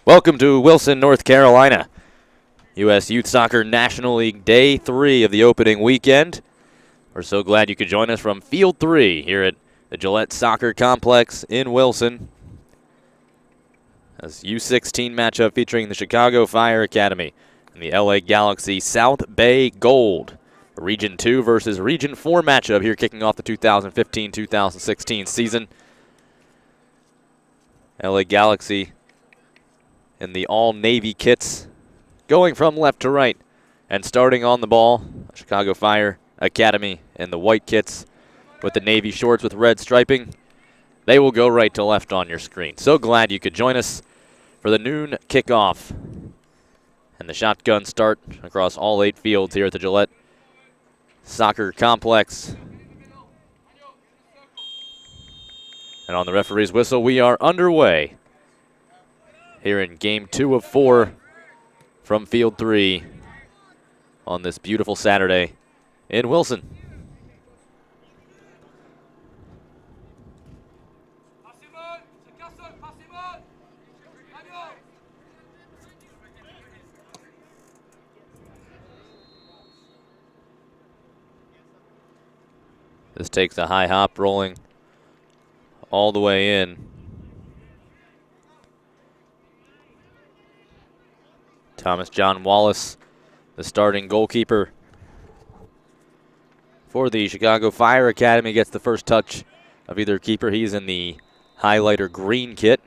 Welcome to Wilson, North Carolina. U.S. Youth Soccer National League Day 3 of the opening weekend. We're so glad you could join us from Field 3 here at the Gillette Soccer Complex in Wilson. As U16 matchup featuring the Chicago Fire Academy and the LA Galaxy South Bay Gold. Region 2 versus Region 4 matchup here kicking off the 2015-2016 season. LA Galaxy in the all-navy kits, going from left to right and starting on the ball. Chicago Fire Academy in the white kits with the navy shorts with red striping. They will go right to left on your screen. So glad you could join us for the noon kickoff and the shotgun start across all 8 fields here at the Gillette Soccer Complex. And on the referee's whistle, we are underway here in Game 2 of 4 from Field 3 on this beautiful Saturday in Wilson. This takes a high hop rolling all the way in. Thomas John Wallace, the starting goalkeeper for the Chicago Fire Academy, gets the first touch of either keeper. He's in the highlighter green kit.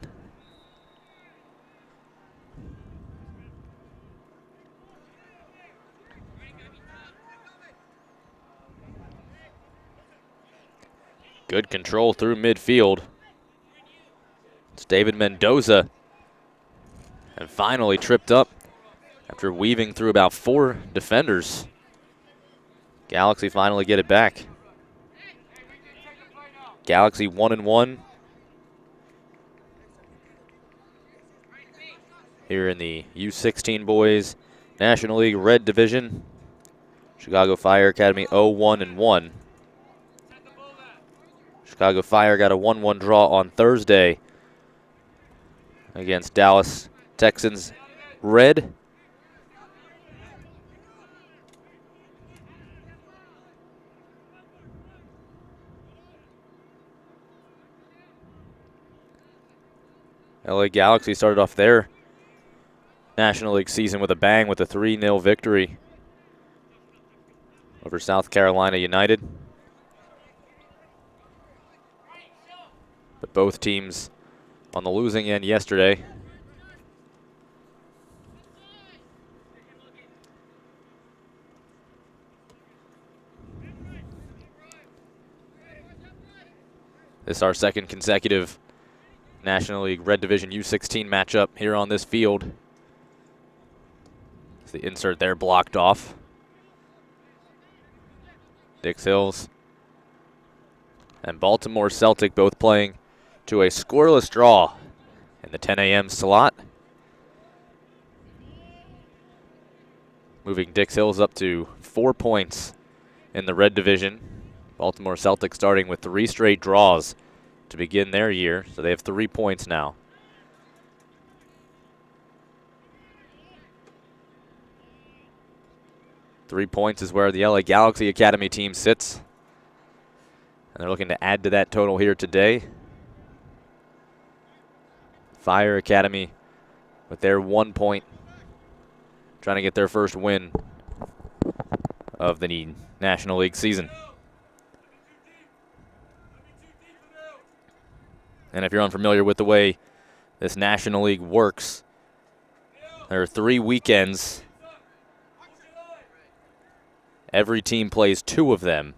Good control through midfield. It's David Mendoza, and finally tripped up after weaving through about 4 defenders. Galaxy finally get it back. Galaxy 1-1 here in the U16 Boys National League Red Division. Chicago Fire Academy 0-1-1. Chicago Fire got a 1-1 draw on Thursday against Dallas Texans Red. LA Galaxy started off their National League season with a bang with a 3-0 victory over South Carolina United. But both teams on the losing end yesterday. This is our second consecutive National League Red Division U16 matchup here on this field. The insert there blocked off. Dix Hills and Baltimore Celtic both playing to a scoreless draw in the 10 a.m. slot. Moving Dix Hills up to 4 points in the Red Division. Baltimore Celtic starting with 3 straight draws to begin their year, so they have 3 points now. Three points is where the LA Galaxy Academy team sits, and they're looking to add to that total here today. Fire Academy with their 1 point, trying to get their first win of the National League season. And if you're unfamiliar with the way this National League works, there are 3 weekends. Every team plays 2 of them.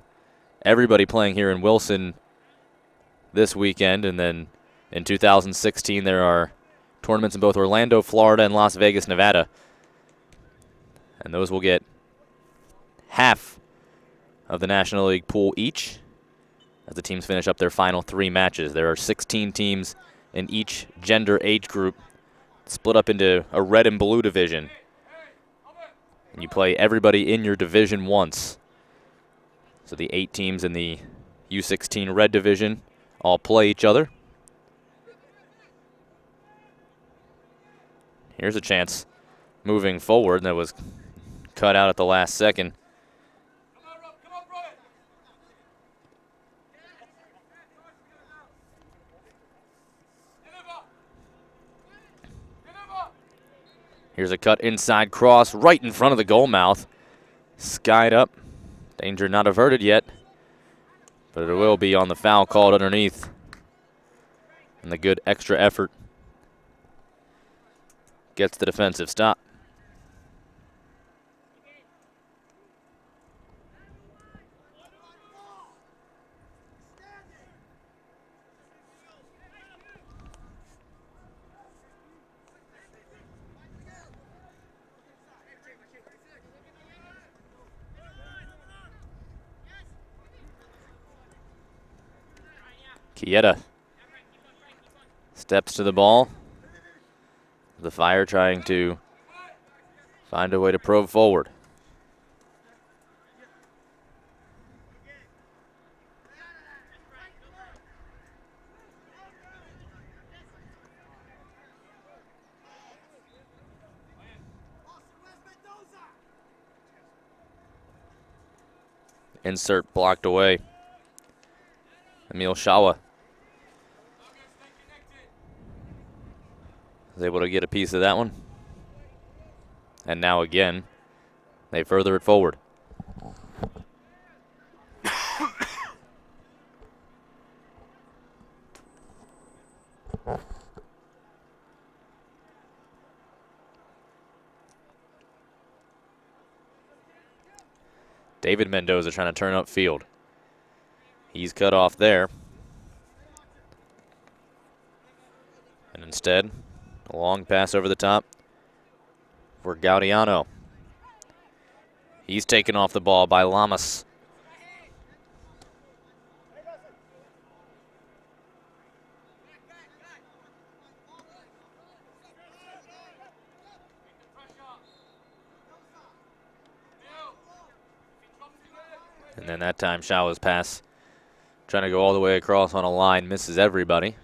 Everybody playing here in Wilson this weekend. And then in 2016, there are tournaments in both Orlando, Florida, and Las Vegas, Nevada. And those will get half of the National League pool each as the teams finish up their final 3 matches. There are 16 teams in each gender age group, split up into a red and blue division. And you play everybody in your division once. So the 8 teams in the U16 red division all play each other. Here's a chance moving forward that was cut out at the last second. Here's a cut inside cross right in front of the goal mouth. Skied up. Danger not averted yet, but it will be on the foul called underneath. And the good extra effort gets the defensive stop. Chieta steps to the ball. The Fire trying to find a way to probe forward. Insert blocked away. Emil Shawa is able to get a piece of that one. And now again, they further it forward. David Mendoza trying to turn upfield. He's cut off there. And instead, a long pass over the top for Gaudiano. He's taken off the ball by Lamas. And then that time, Shawa's pass, trying to go all the way across on a line, misses everybody.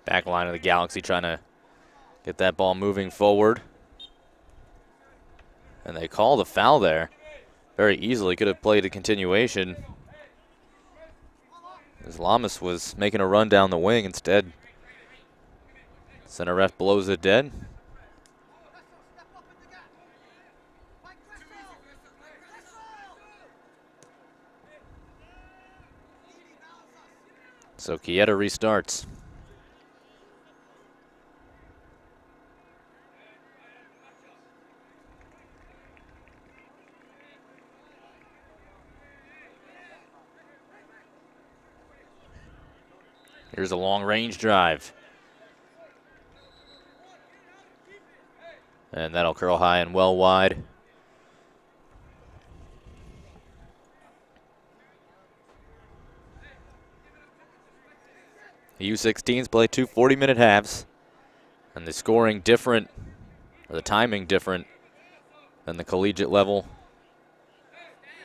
Back line of the Galaxy trying to get that ball moving forward. And they call the foul there. Very easily could have played a continuation. As Lamas was making a run down the wing instead. Center ref blows it dead. So Chieta restarts. Here's a long-range drive. And that'll curl high and well wide. The U16s play two 40-minute halves. And the scoring different, or the timing different than the collegiate level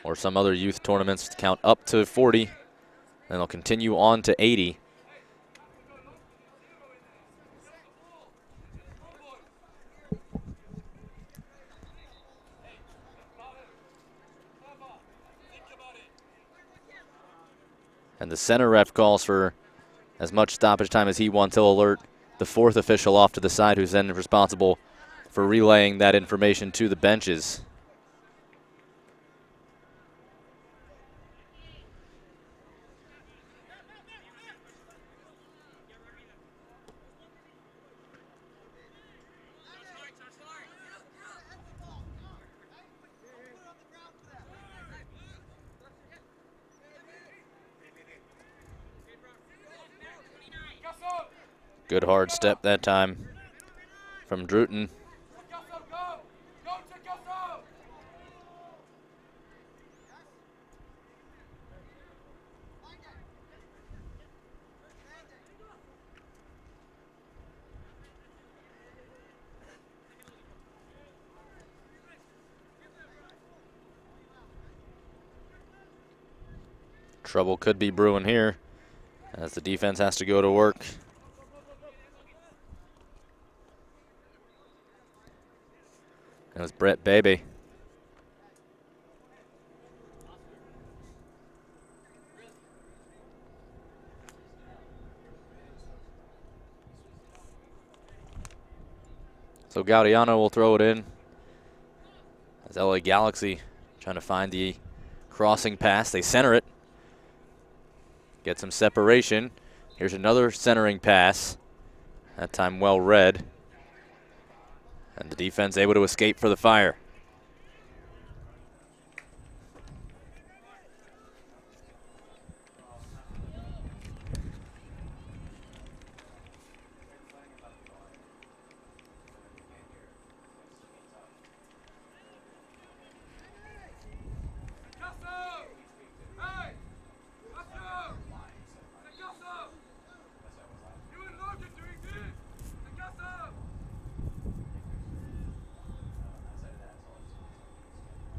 or some other youth tournaments. Count up to 40, and they'll continue on to 80. And the center ref calls for as much stoppage time as he wants. He'll alert the fourth official off to the side, who's then responsible for relaying that information to the benches. Good hard step that time from Druten. Trouble could be brewing here as the defense has to go to work. That was Brett Beebe. So Gaudiano will throw it in as LA Galaxy trying to find the crossing pass. They center it. Get some separation. Here's another centering pass. That time well read. And the defense able to escape for the Fire.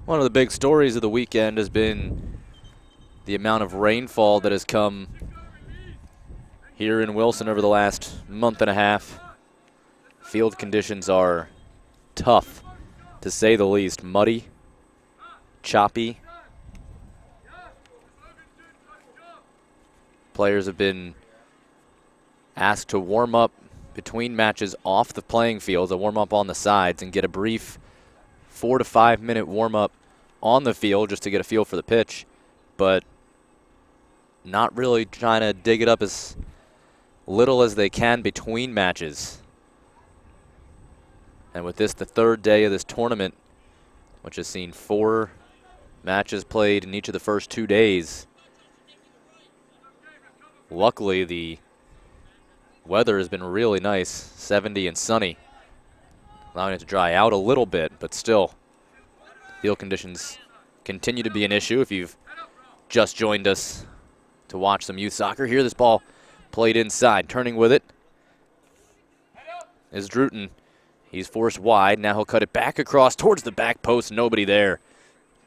One of the big stories of the weekend has been the amount of rainfall that has come here in Wilson over the last month and a half. Field conditions are tough, to say the least. Muddy, choppy. Players have been asked to warm up between matches off the playing field, to warm up on the sides and get a brief 4 to 5 minute warm up on the field just to get a feel for the pitch, but not really trying to dig it up as little as they can between matches. And with this, the third day of this tournament, which has seen 4 matches played in each of the first 2 days, luckily the weather has been really nice, 70 and sunny, allowing it to dry out a little bit, but still, field conditions continue to be an issue. If you've just joined us to watch some youth soccer, here this ball played inside. Turning with it is Druten. He's forced wide. Now he'll cut it back across towards the back post. Nobody there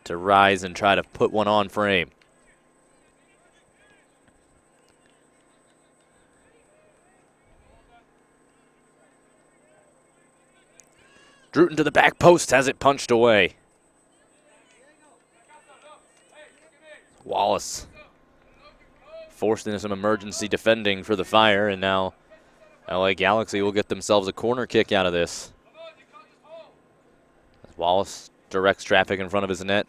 to rise and try to put one on frame. Druten to the back post, has it punched away. Wallace forced into some emergency defending for the Fire, and now LA Galaxy will get themselves a corner kick out of this. Wallace directs traffic in front of his net.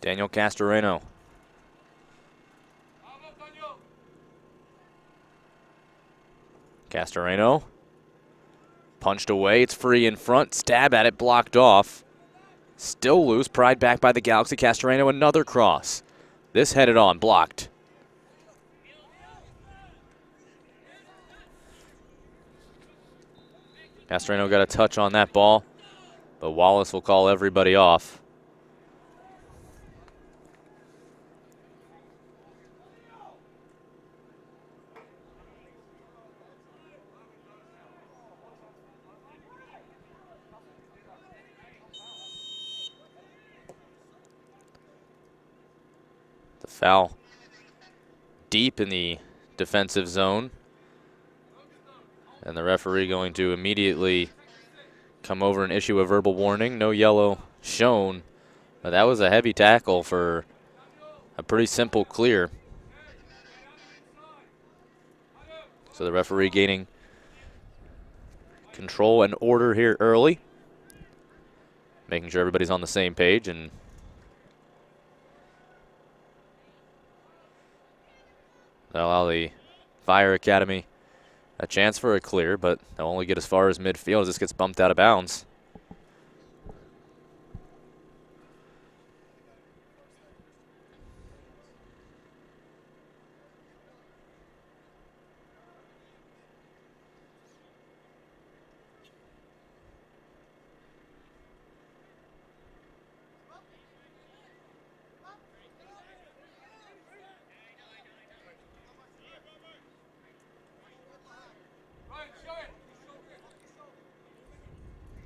Daniel Castoreno. Castoreno punched away. It's free in front. Stab at it, blocked off. Still loose. Pried back by the Galaxy. Castoreno, another cross. This headed on, blocked. Castoreno got a touch on that ball, but Wallace will call everybody off. The foul deep in the defensive zone. And the referee going to immediately come over and issue a verbal warning. No yellow shown, but that was a heavy tackle for a pretty simple clear. So the referee gaining control and order here early, making sure everybody's on the same page and allow the Fire Academy a chance for a clear, but they'll only get as far as midfield as this gets bumped out of bounds.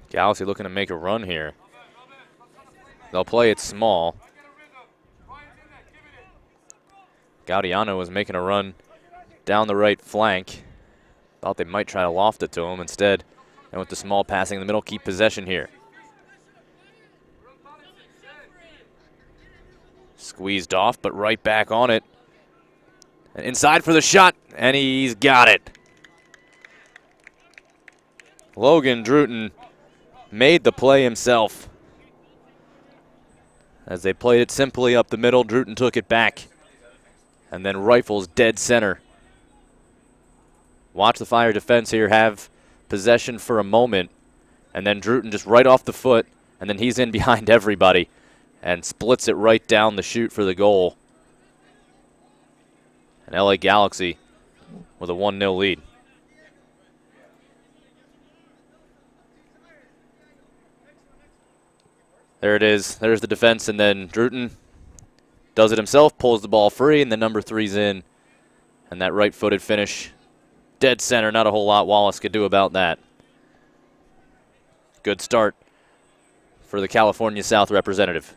Galaxy looking to make a run here. They'll play it small. Gaudiano was making a run down the right flank. Thought they might try to loft it to him. Instead, they went to small passing in the middle, keep possession here. Squeezed off, but right back on it. And inside for the shot, and he's got it. Logan Druten made the play himself. As they played it simply up the middle, Druten took it back and then rifles dead center. Watch the Fire defense here have possession for a moment, and then Druten just right off the foot, and then he's in behind everybody and splits it right down the chute for the goal. And LA Galaxy with a 1-0 lead. There it is. There's the defense, and then Druten does it himself, pulls the ball free, and then number 3's in. And that right-footed finish, dead center. Not a whole lot Wallace could do about that. Good start for the California South representative.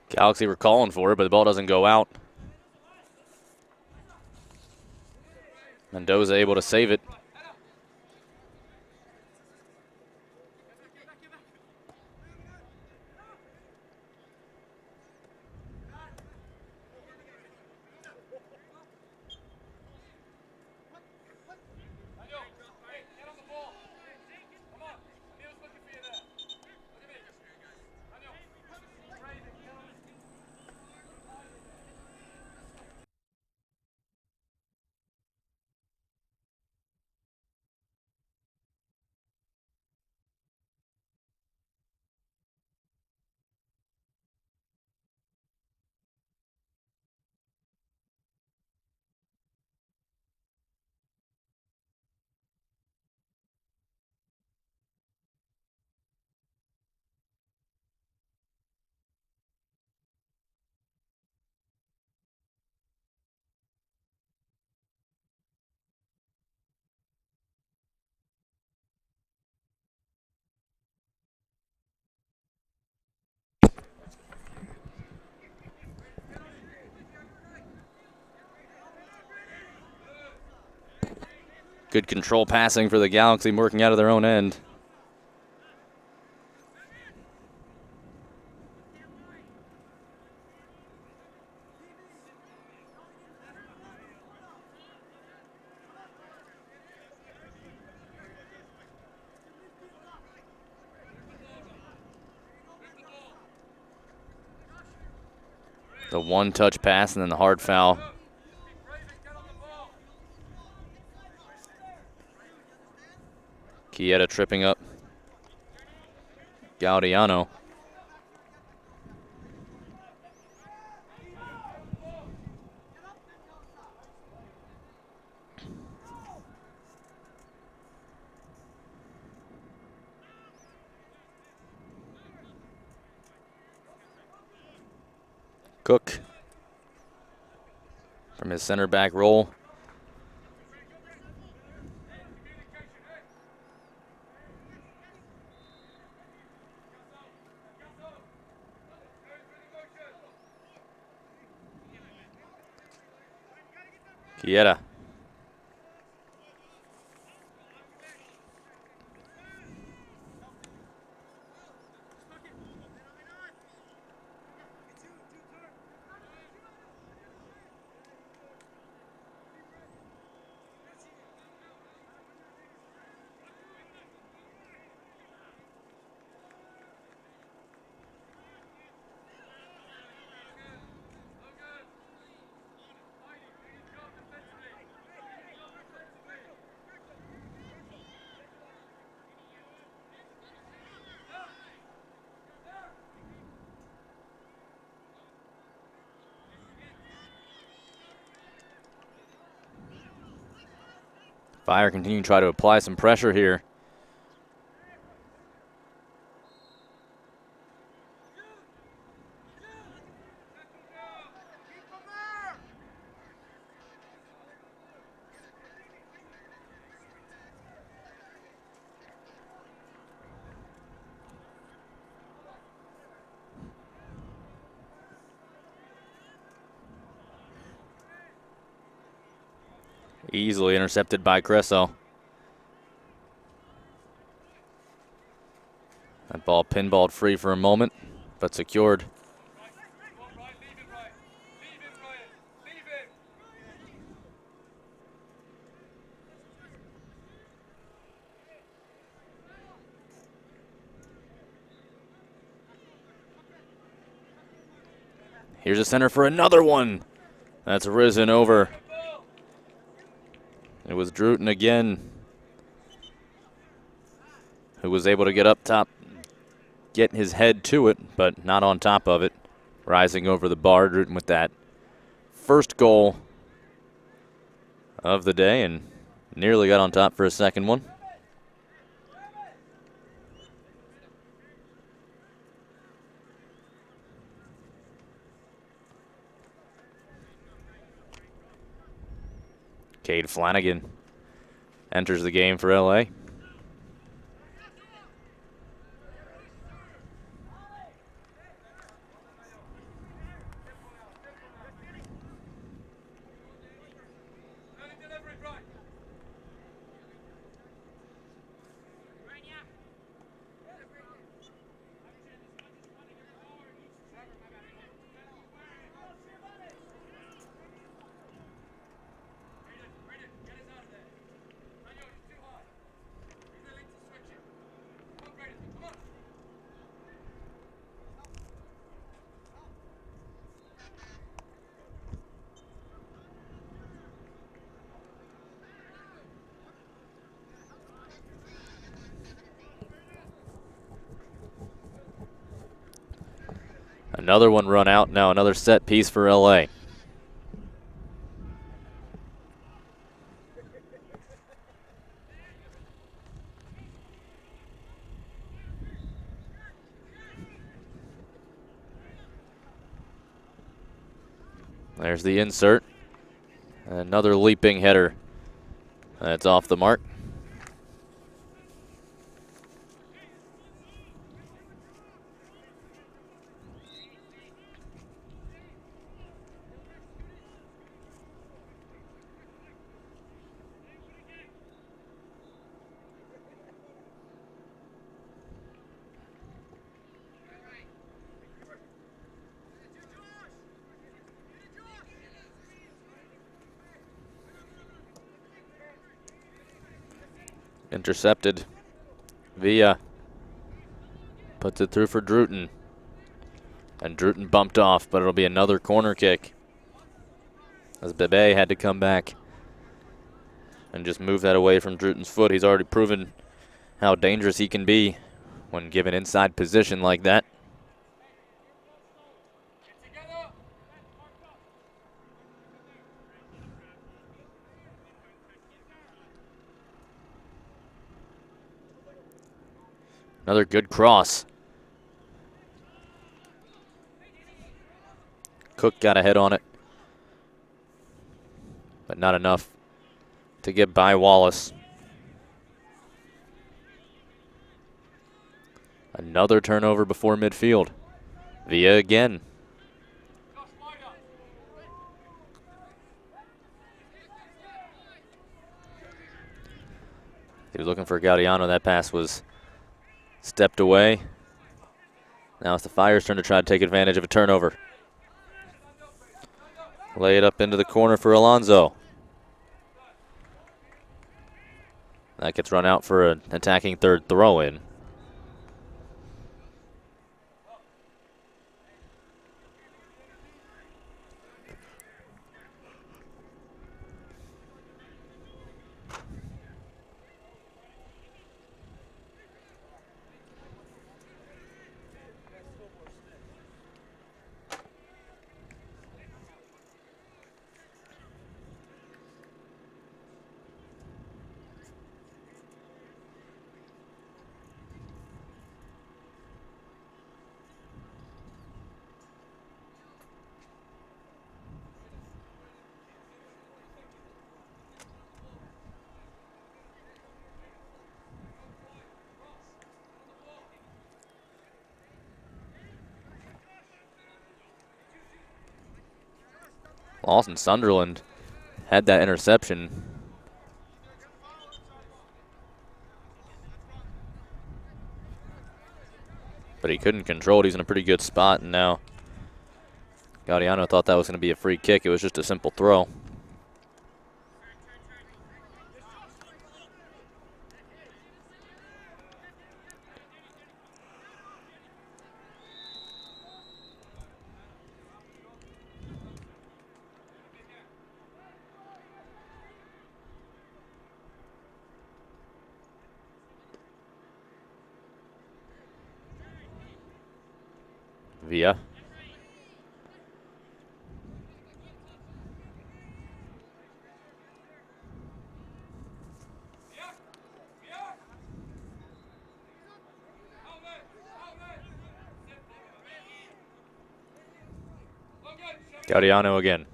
Galaxy were calling for it, but the ball doesn't go out. Mendoza able to save it. Good control passing for the Galaxy, working out of their own end. The one-touch pass and then the hard foul. Chieta tripping up Gaudiano. Cook from his center back role. Chieta. Fire continuing to try to apply some pressure here. Easily intercepted by Creso. That ball pinballed free for a moment, but secured. Here's a center for another one. That's risen over. It was Druten again who was able to get up top, get his head to it, but not on top of it. Rising over the bar, Druten with that first goal of the day and nearly got on top for a second one. Cade Flanagan enters the game for LA. Another one run out, now another set piece for LA. There's the insert. Another leaping header. That's off the mark. Intercepted. Villa puts it through for Druten. And Druten bumped off, but it'll be another corner kick, as Bebe had to come back and just move that away from Druten's foot. He's already proven how dangerous he can be when given inside position like that. Another good cross. Cook got a head on it, but not enough to get by Wallace. Another turnover before midfield. Villa again. He was looking for Gaudiano. That pass was stepped away. Now it's the Fire's turn to try to take advantage of a turnover. Lay it up into the corner for Alonso. That gets run out for an attacking third throw-in. Lawson Sunderland had that interception. But he couldn't control it. He's in a pretty good spot, and now Gaudiano thought that was going to be a free kick. It was just a simple throw. Villa. Gaudiano again.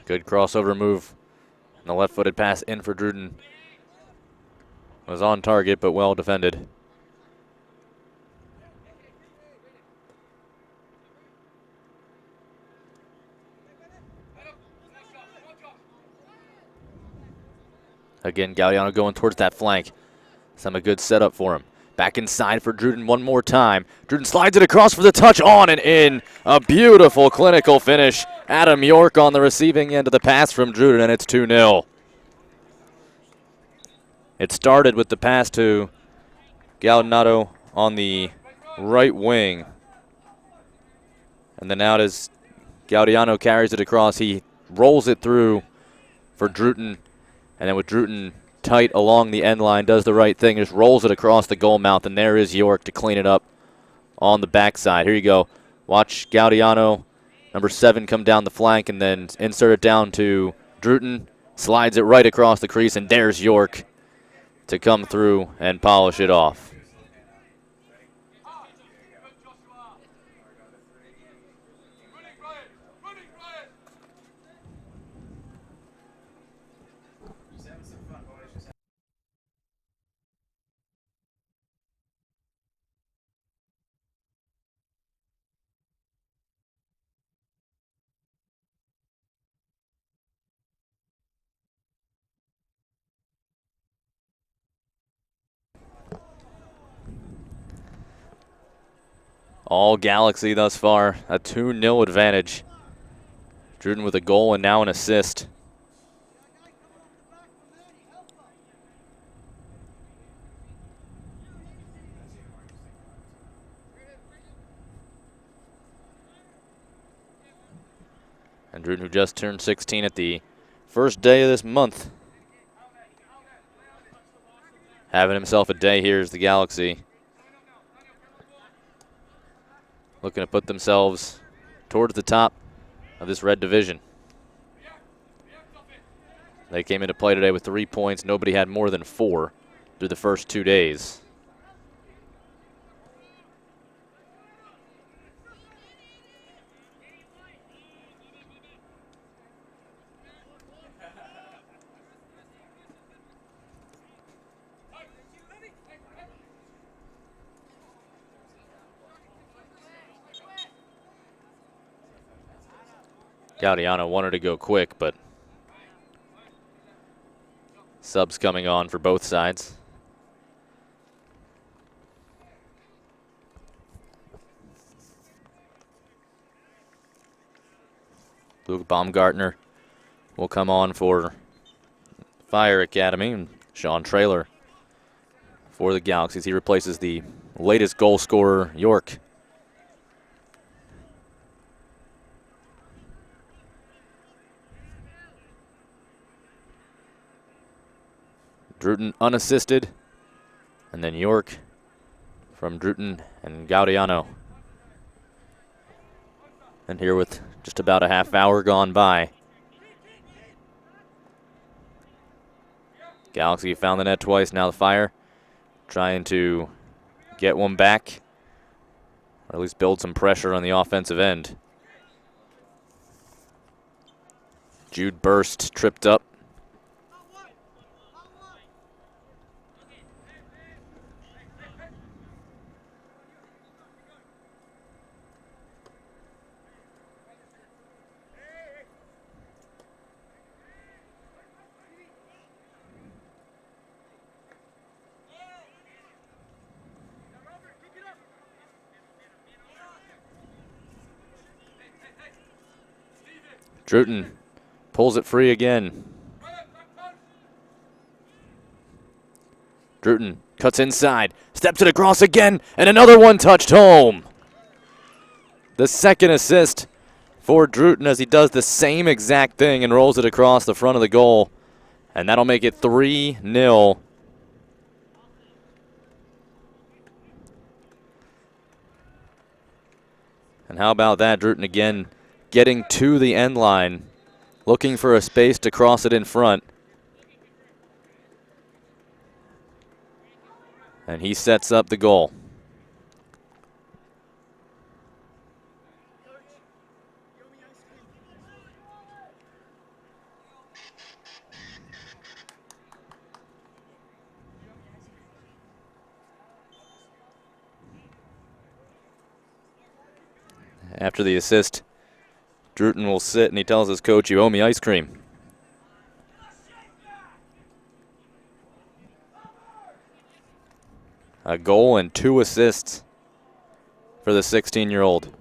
Good crossover move. And the left-footed pass in for Druten. Was on target, but well defended. Again, Gaudiano going towards that flank. Some a good setup for him. Back inside for Druten one more time. Druten slides it across for the touch, on and in. A beautiful clinical finish. Adam York on the receiving end of the pass from Druten, and it's 2-0. It started with the pass to Gaudiano on the right wing. And then out as Gaudiano carries it across, he rolls it through for Druten. And then with Druten tight along the end line, does the right thing, just rolls it across the goal mouth, and there is York to clean it up on the backside. Here you go. Watch Gaudiano, number 7, come down the flank and then insert it down to Druten. Slides it right across the crease, and there's York to come through and polish it off. All Galaxy thus far, a 2-0 advantage. Druten with a goal and now an assist. And Druten, who just turned 16 at the first day of this month, having himself a day here as the Galaxy, looking to put themselves towards the top of this red division. They came into play today with 3 points. Nobody had more than 4 through the first 2 days. Gaudiano wanted to go quick, but subs coming on for both sides. Luke Baumgartner will come on for Fire Academy, and Sean Traylor for the Galaxies. He replaces the latest goal scorer, York. Druten unassisted, and then York from Druten and Gaudiano. And here with just about a half hour gone by, Galaxy found the net twice. Now the Fire trying to get one back, or at least build some pressure on the offensive end. Jude burst, tripped up. Druten pulls it free again. Druten cuts inside, steps it across again, and another one touched home. The second assist for Druten as he does the same exact thing and rolls it across the front of the goal. And that'll make it 3-0. And how about that? Druten again getting to the end line, looking for a space to cross it in front. And he sets up the goal. After the assist, Druten will sit and he tells his coach, "You owe me ice cream." A goal and 2 assists for the 16-year-old.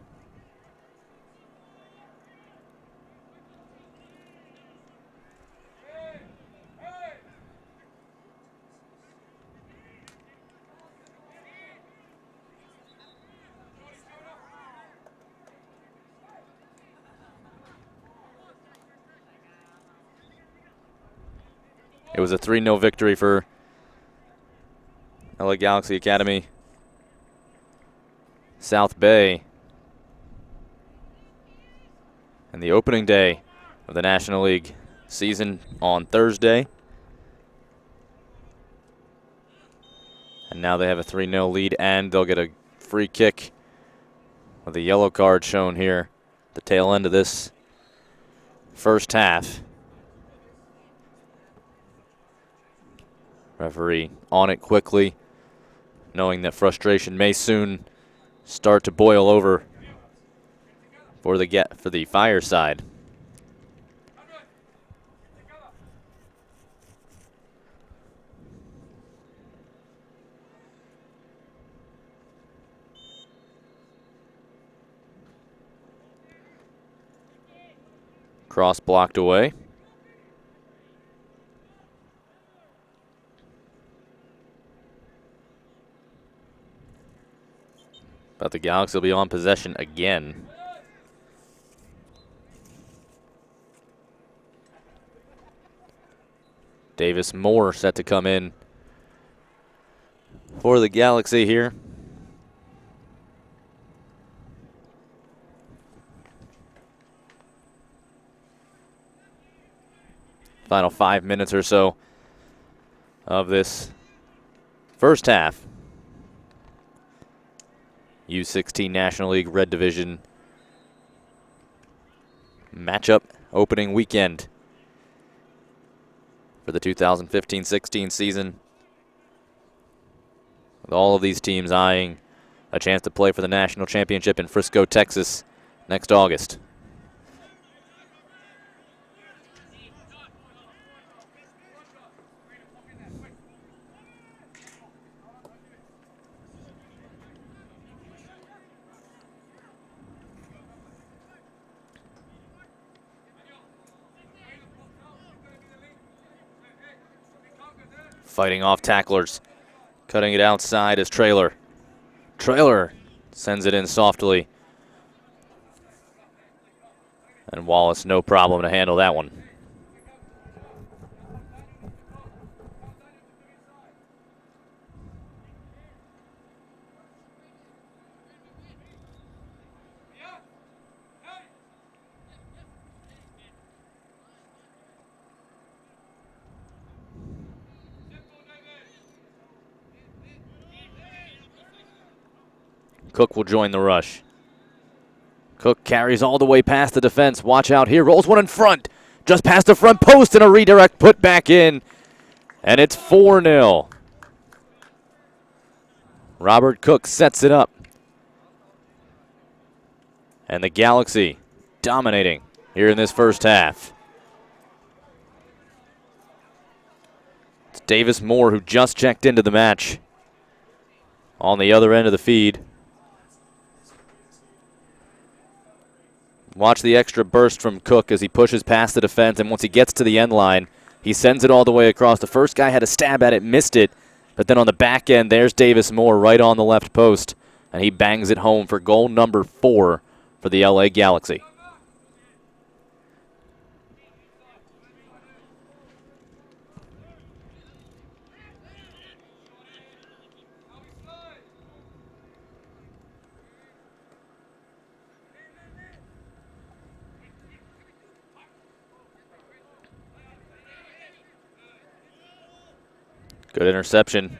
It was a 3-0 victory for LA Galaxy Academy South Bay. And the opening day of the National League season on Thursday. And now they have a 3-0 lead, and they'll get a free kick with a yellow card shown here at the tail end of this first half. Referee on it quickly, knowing that frustration may soon start to boil over for the Fire side. Cross blocked away. But the Galaxy will be on possession again. Davis Moore set to come in for the Galaxy here. Final 5 minutes or so of this first half. U16 National League Red Division matchup opening weekend for the 2015-16 season, with all of these teams eyeing a chance to play for the national championship in Frisco, Texas next August. Fighting off tacklers. Cutting it outside is Traylor. Traylor sends it in softly. And Wallace, no problem to handle that one. Cook will join the rush. Cook carries all the way past the defense. Watch out here. Rolls one in front. Just past the front post and a redirect put back in. And it's 4-0. Robert Cook sets it up. And the Galaxy dominating here in this first half. It's Davis Moore who just checked into the match on the other end of the feed. Watch the extra burst from Cook as he pushes past the defense, and once he gets to the end line, he sends it all the way across. The first guy had a stab at it, missed it, but then on the back end, there's Davis Moore right on the left post, and he bangs it home for goal number 4 for the LA Galaxy. Good interception.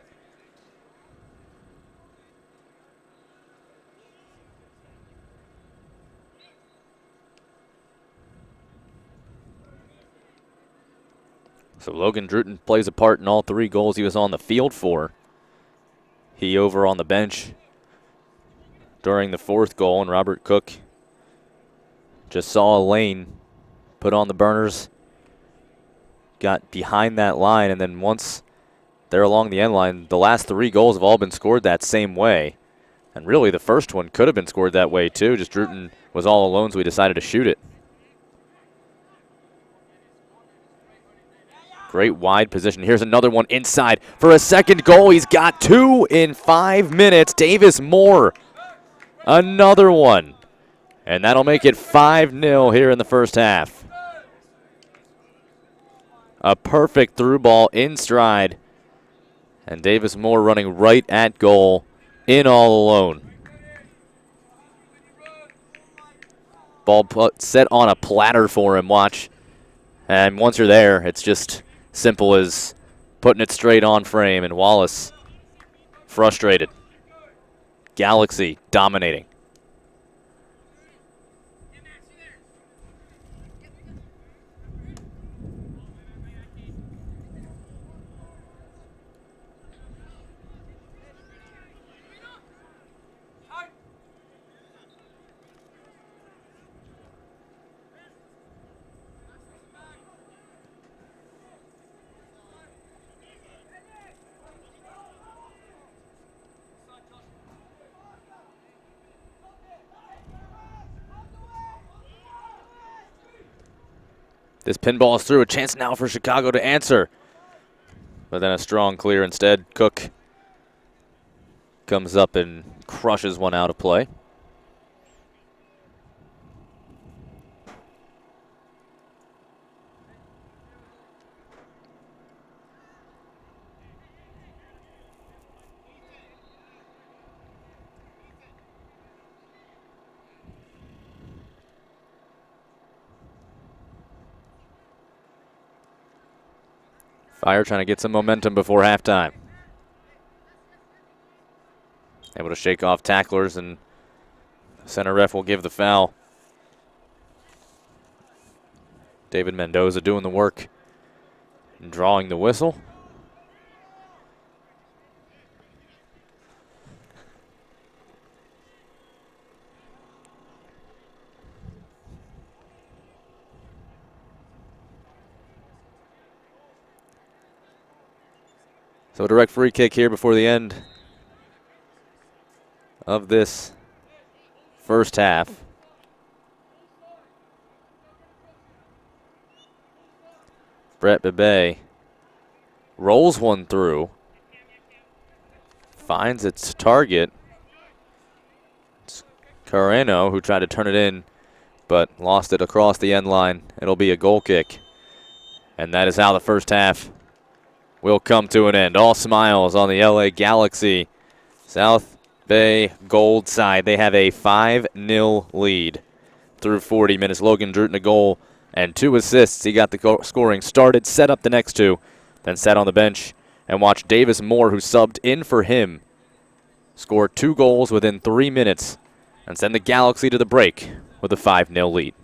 So Logan Druten plays a part in all 3 goals he was on the field for. He over on the bench during the 4th goal, and Robert Cook just saw a lane, put on the burners, got behind that line, and then once they're along the end line, the last 3 goals have all been scored that same way. And really the first one could have been scored that way too, just Druten was all alone, so he decided to shoot it. Great wide position. Here's another one inside for a second goal. He's got 2 in 5 minutes. Davis Moore, another one. And that'll make it 5-0 here in the first half. A perfect through ball in stride. And Davis Moore running right at goal, in all alone. Ball set on a platter for him, watch. And once you're there, it's just simple as putting it straight on frame, and Wallace frustrated. Galaxy dominating. This pinball is through. A chance now for Chicago to answer. But then a strong clear instead. Cook comes up and crushes one out of play. Fire trying to get some momentum before halftime. Able to shake off tacklers, and center ref will give the foul. David Mendoza doing the work and drawing the whistle. So a direct free kick here before the end of this first half. Brett Bebe rolls one through, finds its target. It's Carreno who tried to turn it in, but lost it across the end line. It'll be a goal kick. And that is how the first half will come to an end. All smiles on the LA Galaxy. South Bay Gold side. They have a 5-0 lead through 40 minutes. Logan Druten a goal and 2 assists. He got the scoring started, set up the next 2, then sat on the bench and watched Davis Moore, who subbed in for him, score 2 goals within 3 minutes and send the Galaxy to the break with a 5-0 lead.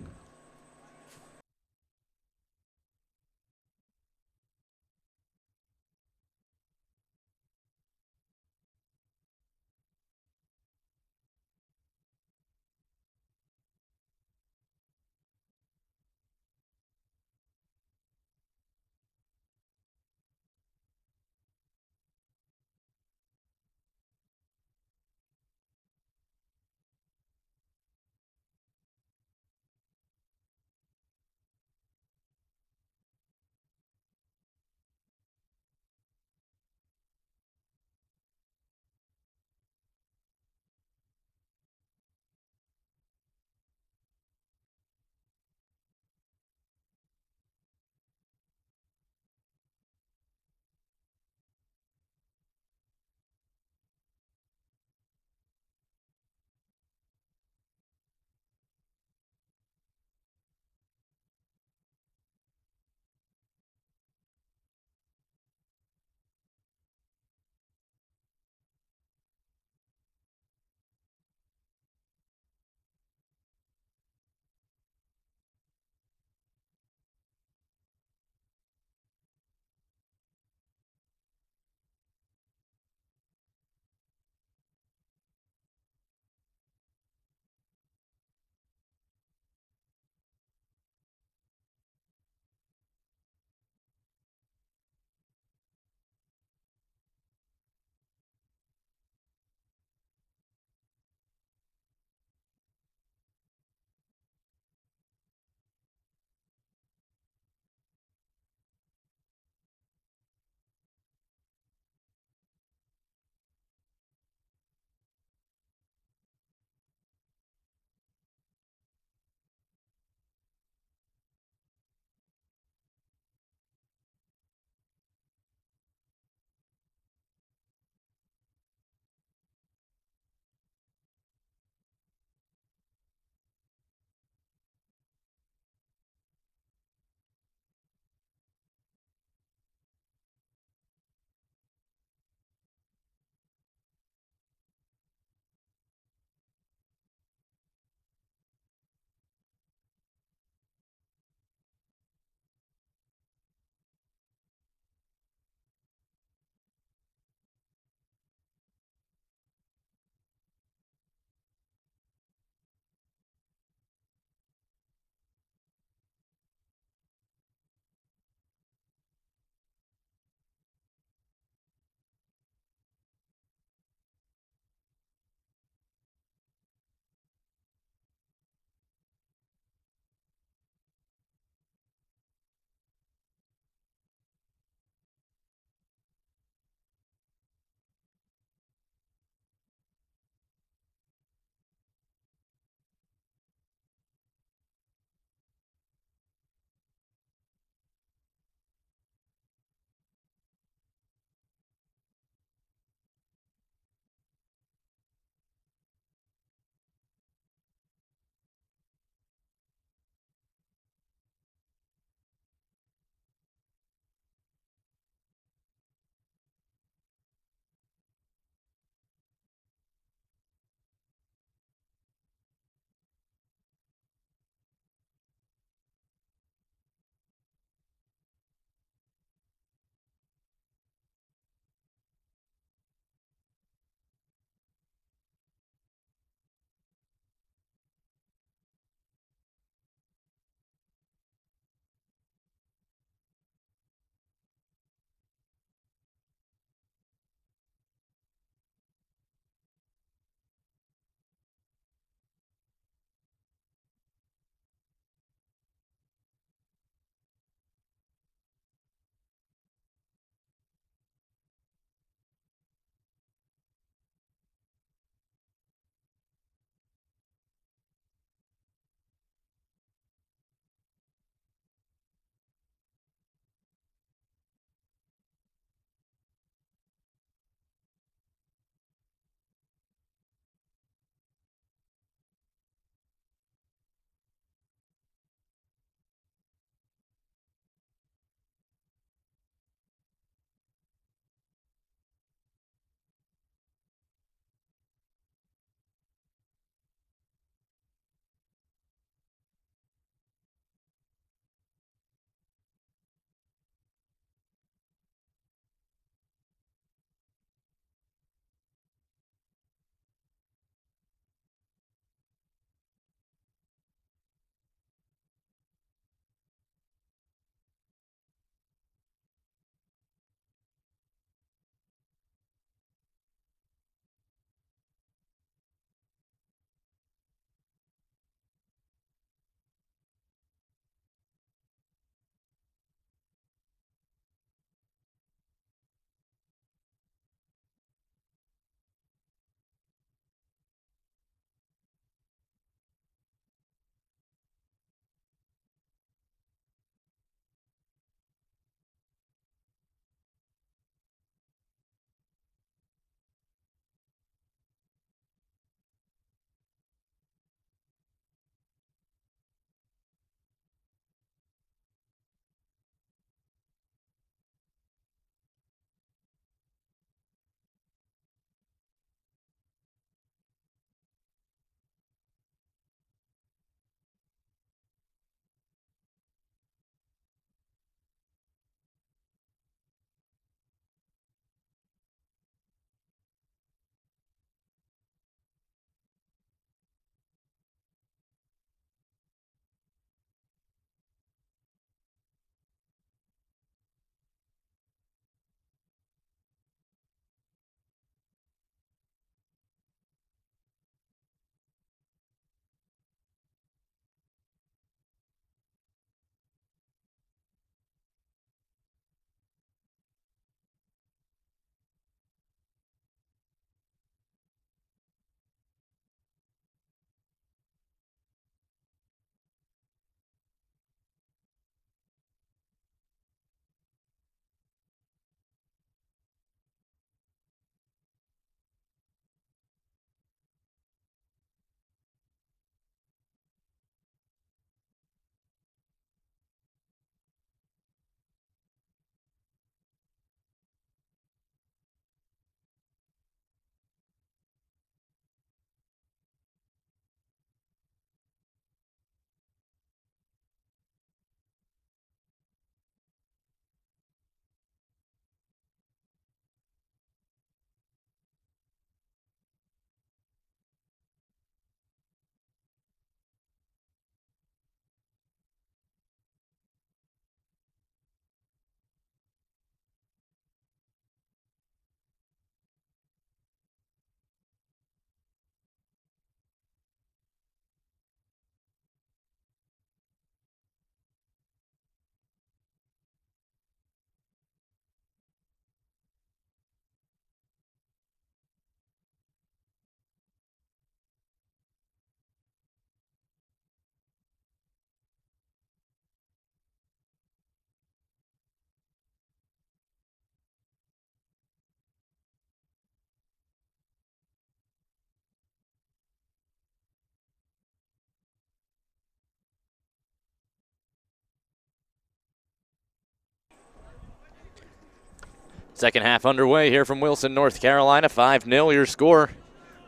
Second half underway here from Wilson, North Carolina. 5-0 your score.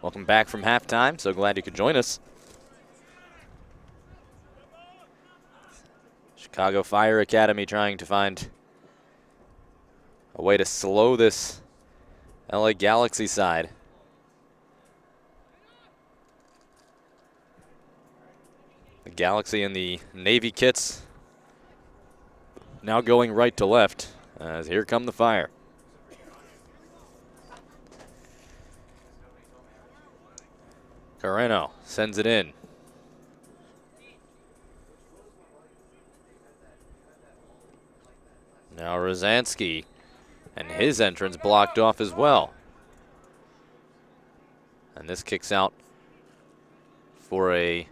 Welcome back from halftime. So glad you could join us. Chicago Fire Academy trying to find a way to slow this LA Galaxy side. The Galaxy and the Navy kits now going right to left as here come the Fire. Carreno sends it in. Now Rosansky, and his entrance blocked off as well. And this kicks out for a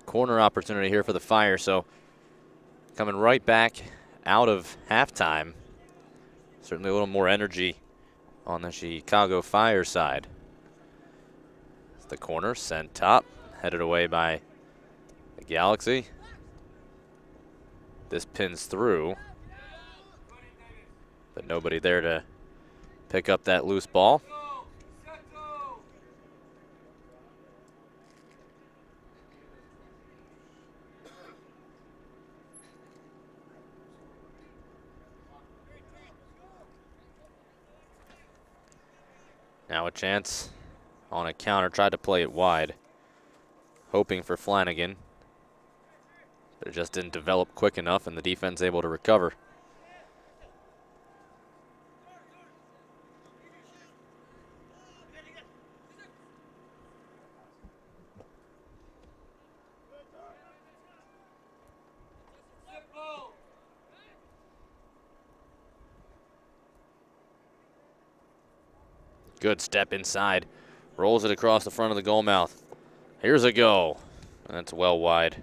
corner opportunity here for the Fire. So coming right back out of halftime. Certainly a little more energy on the Chicago Fire side. The corner sent top, headed away by the Galaxy. This pins through, but nobody there to pick up that loose ball. Now a chance on a counter, tried to play it wide, hoping for Flanagan, but it just didn't develop quick enough and the defense able to recover. Good step inside. Rolls it across the front of the goal mouth. Here's a go. That's well wide.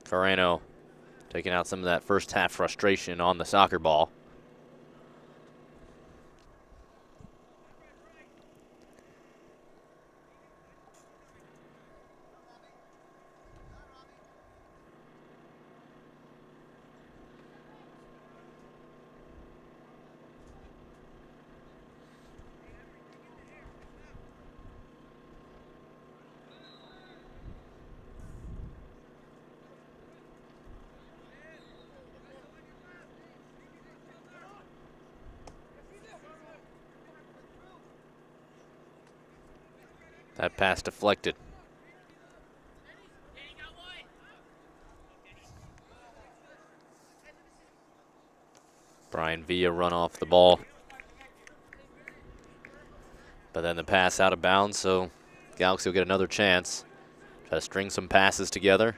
Carreno taking out some of that first half frustration on the soccer ball. That pass deflected. Brian Villa run off the ball. But then the pass out of bounds, so Galaxy will get another chance. Try to string some passes together.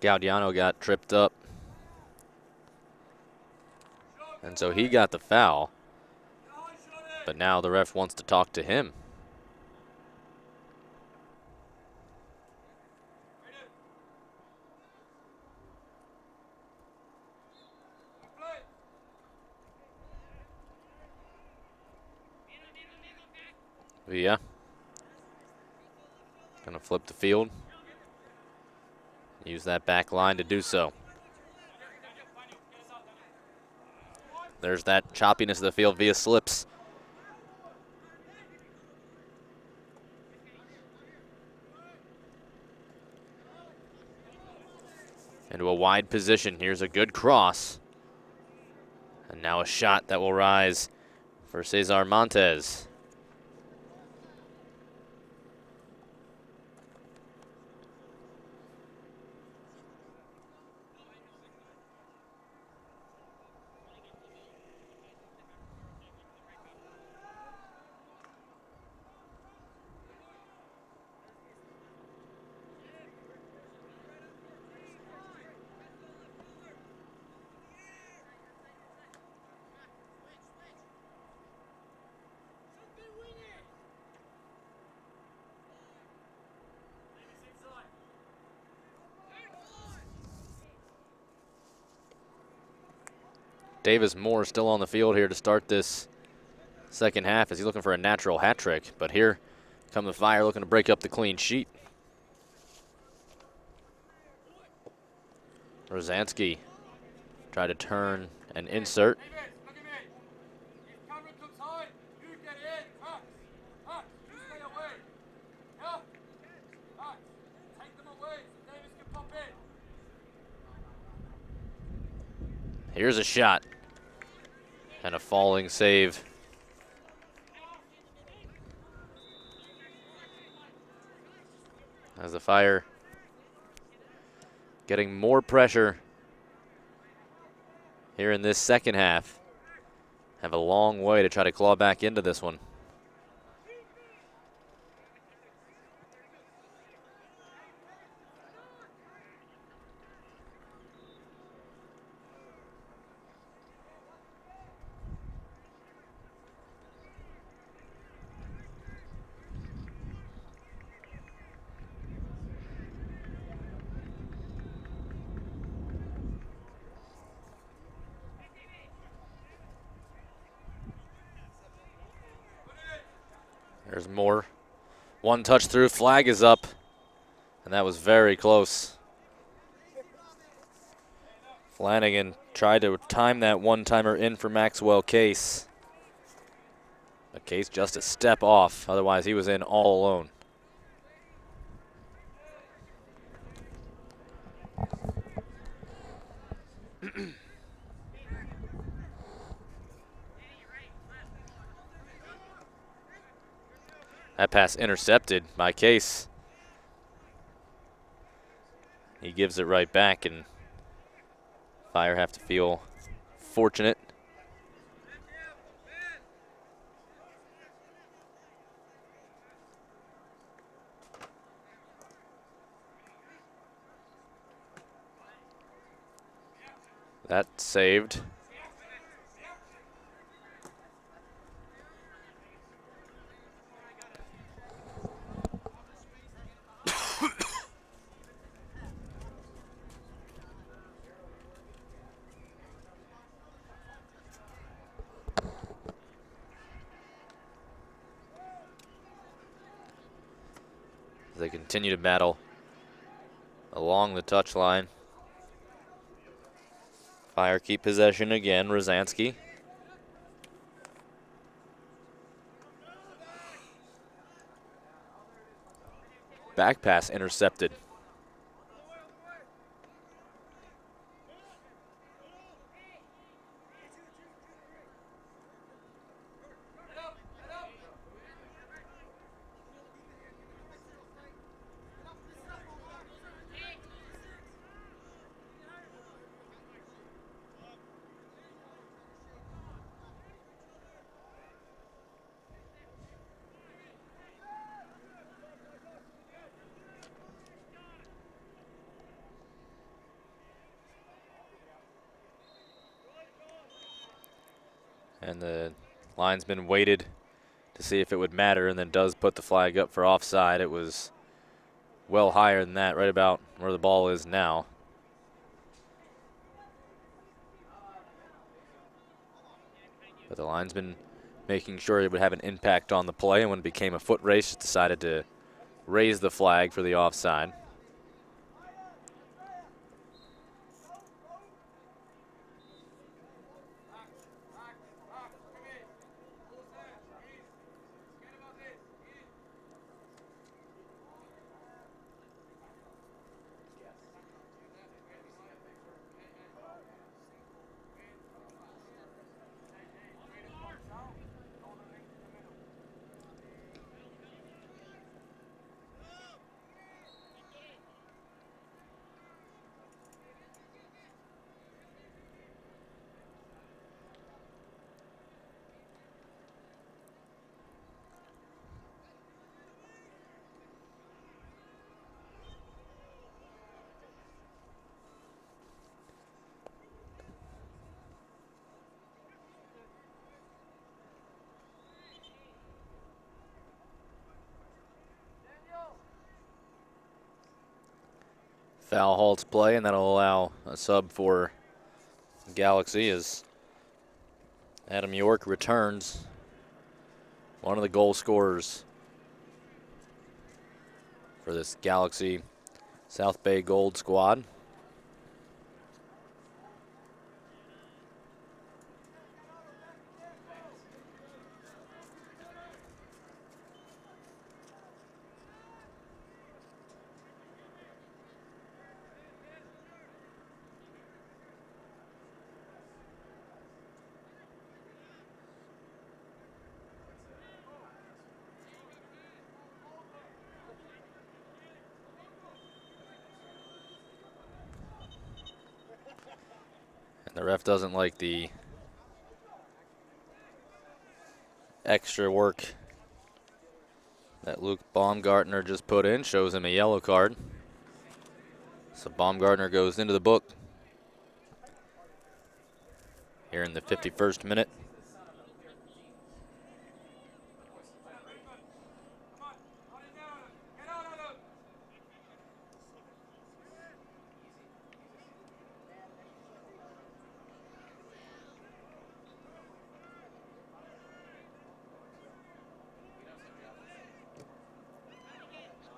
Gaudiano got tripped up. And so he got the foul. But now the ref wants to talk to him. Villa. Gonna flip the field. Use that back line to do so. There's that choppiness of the field. Villa slips. Into a wide position. Here's a good cross. And now a shot that will rise for Cesar Montes. Davis Moore still on the field here to start this second half as he's looking for a natural hat trick. But here come the Fire looking to break up the clean sheet. Rosansky tried to turn and insert. Here's a shot and a falling save. As the Fire getting more pressure here in this second half. Have a long way to try to claw back into this one. There's more. One touch through, flag is up, and that was very close. Flanagan tried to time that one-timer in for Maxwell Case. But Case just a step off, otherwise he was in all alone. That pass intercepted by Case. He gives it right back, and Fire have to feel fortunate. That saved. They continue to battle along the touchline. Fire keep possession again, Rosansky. Back pass intercepted. And the linesman waited to see if it would matter and then does put the flag up for offside. It was well higher than that, right about where the ball is now. But the linesman making sure it would have an impact on the play, and when it became a foot race, decided to raise the flag for the offside. Foul halts play, and that'll allow a sub for Galaxy as Adam York returns, one of the goal scorers for this Galaxy South Bay Gold squad. The ref doesn't like the extra work that Luke Baumgartner just put in, shows him a yellow card. So Baumgartner goes into the book here in the 51st minute.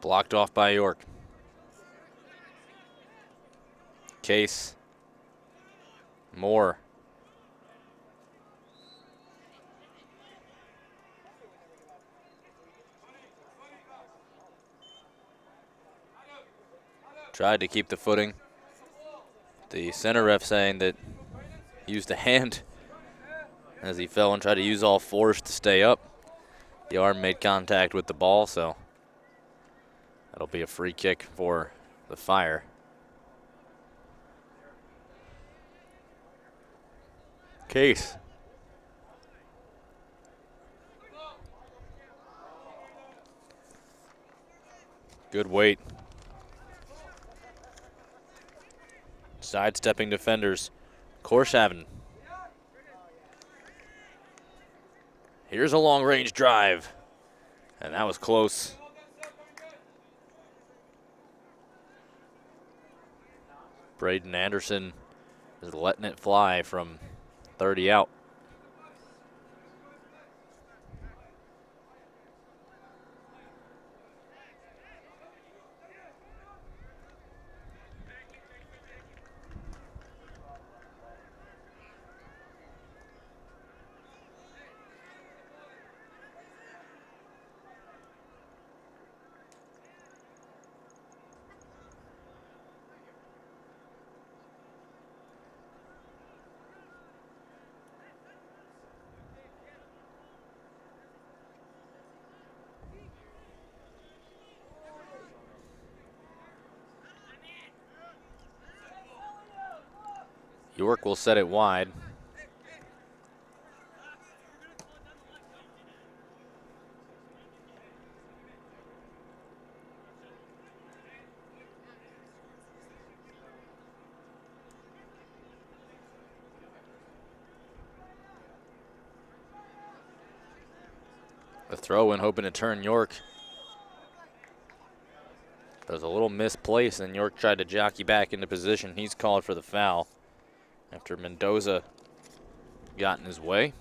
Blocked off by York. Case. Moore. Tried to keep the footing. The center ref saying that he used a hand as he fell and tried to use all force to stay up. The arm made contact with the ball, so that'll be a free kick for the Fire. Case. Good weight. Sidestepping defenders. Korshaven. Here's a long-range drive. And that was close. Braden Anderson is letting it fly from 30 out. York will set it wide. The throw in, hoping to turn York. There's a little misplaced, and York tried to jockey back into position. He's called for the foul after Mendoza got in his way.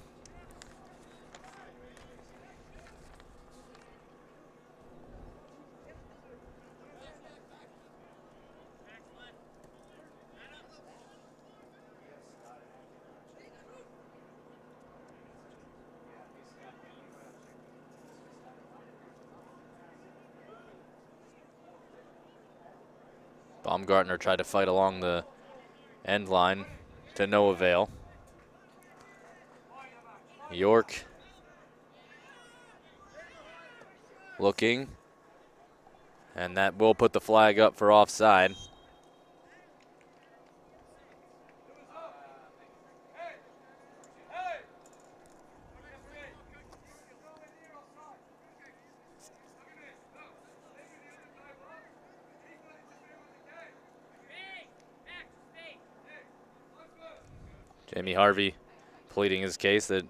Baumgartner tried to fight along the end line to no avail. York looking, and that will put the flag up for offside. Jamie Harvey pleading his case that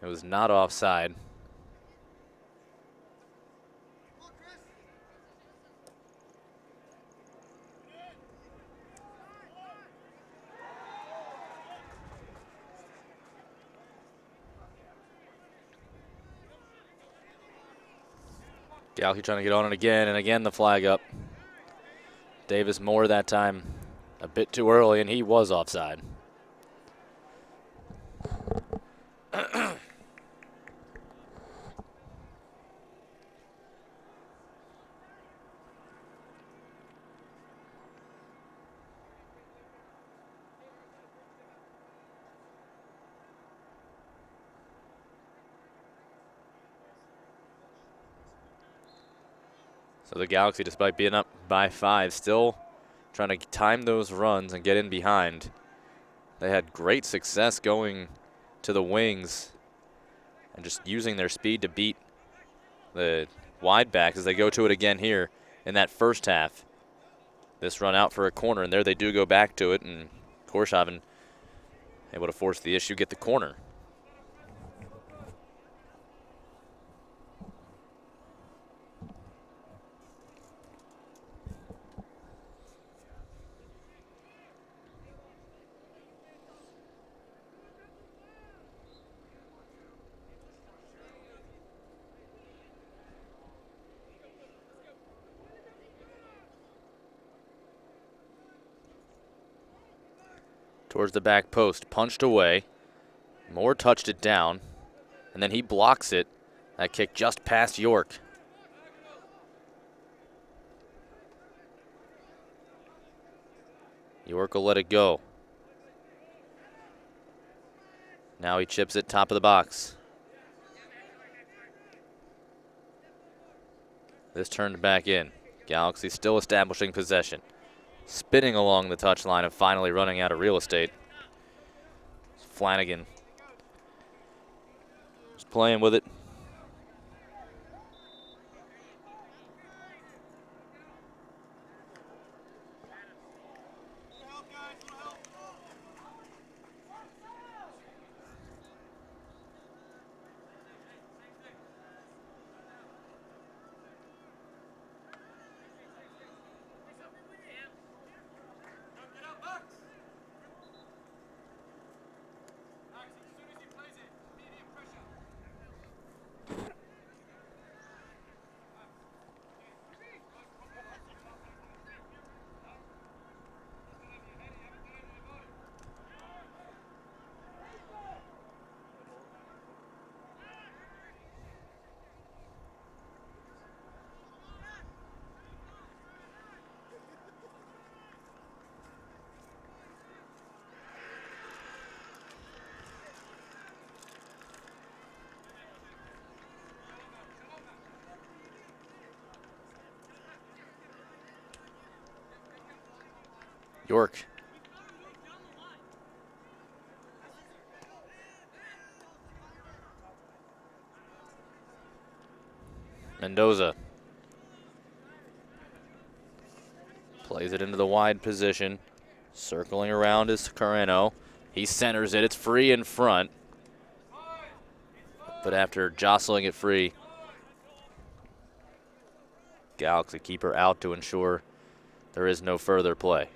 it was not offside. Galaxy trying to get on it again, and again the flag up. Davis Moore that time a bit too early, and he was offside. So the Galaxy, despite being up by 5, still trying to time those runs and get in behind. They had great success going to the wings and just using their speed to beat the wide backs as they go to it again here in that first half. This run out for a corner, and there they do go back to it, and Korshaven able to force the issue, get the corner. Towards the back post, punched away. Moore touched it down, and then he blocks it. That kick just past York. York will let it go. Now he chips it top of the box. This turned back in. Galaxy still establishing possession. Spinning along the touchline and finally running out of real estate. Flanagan just playing with it. York. Mendoza plays it into the wide position. Circling around is Carreno. He centers it. It's free in front. But after jostling it free, Galaxy keeper out to ensure there is no further play.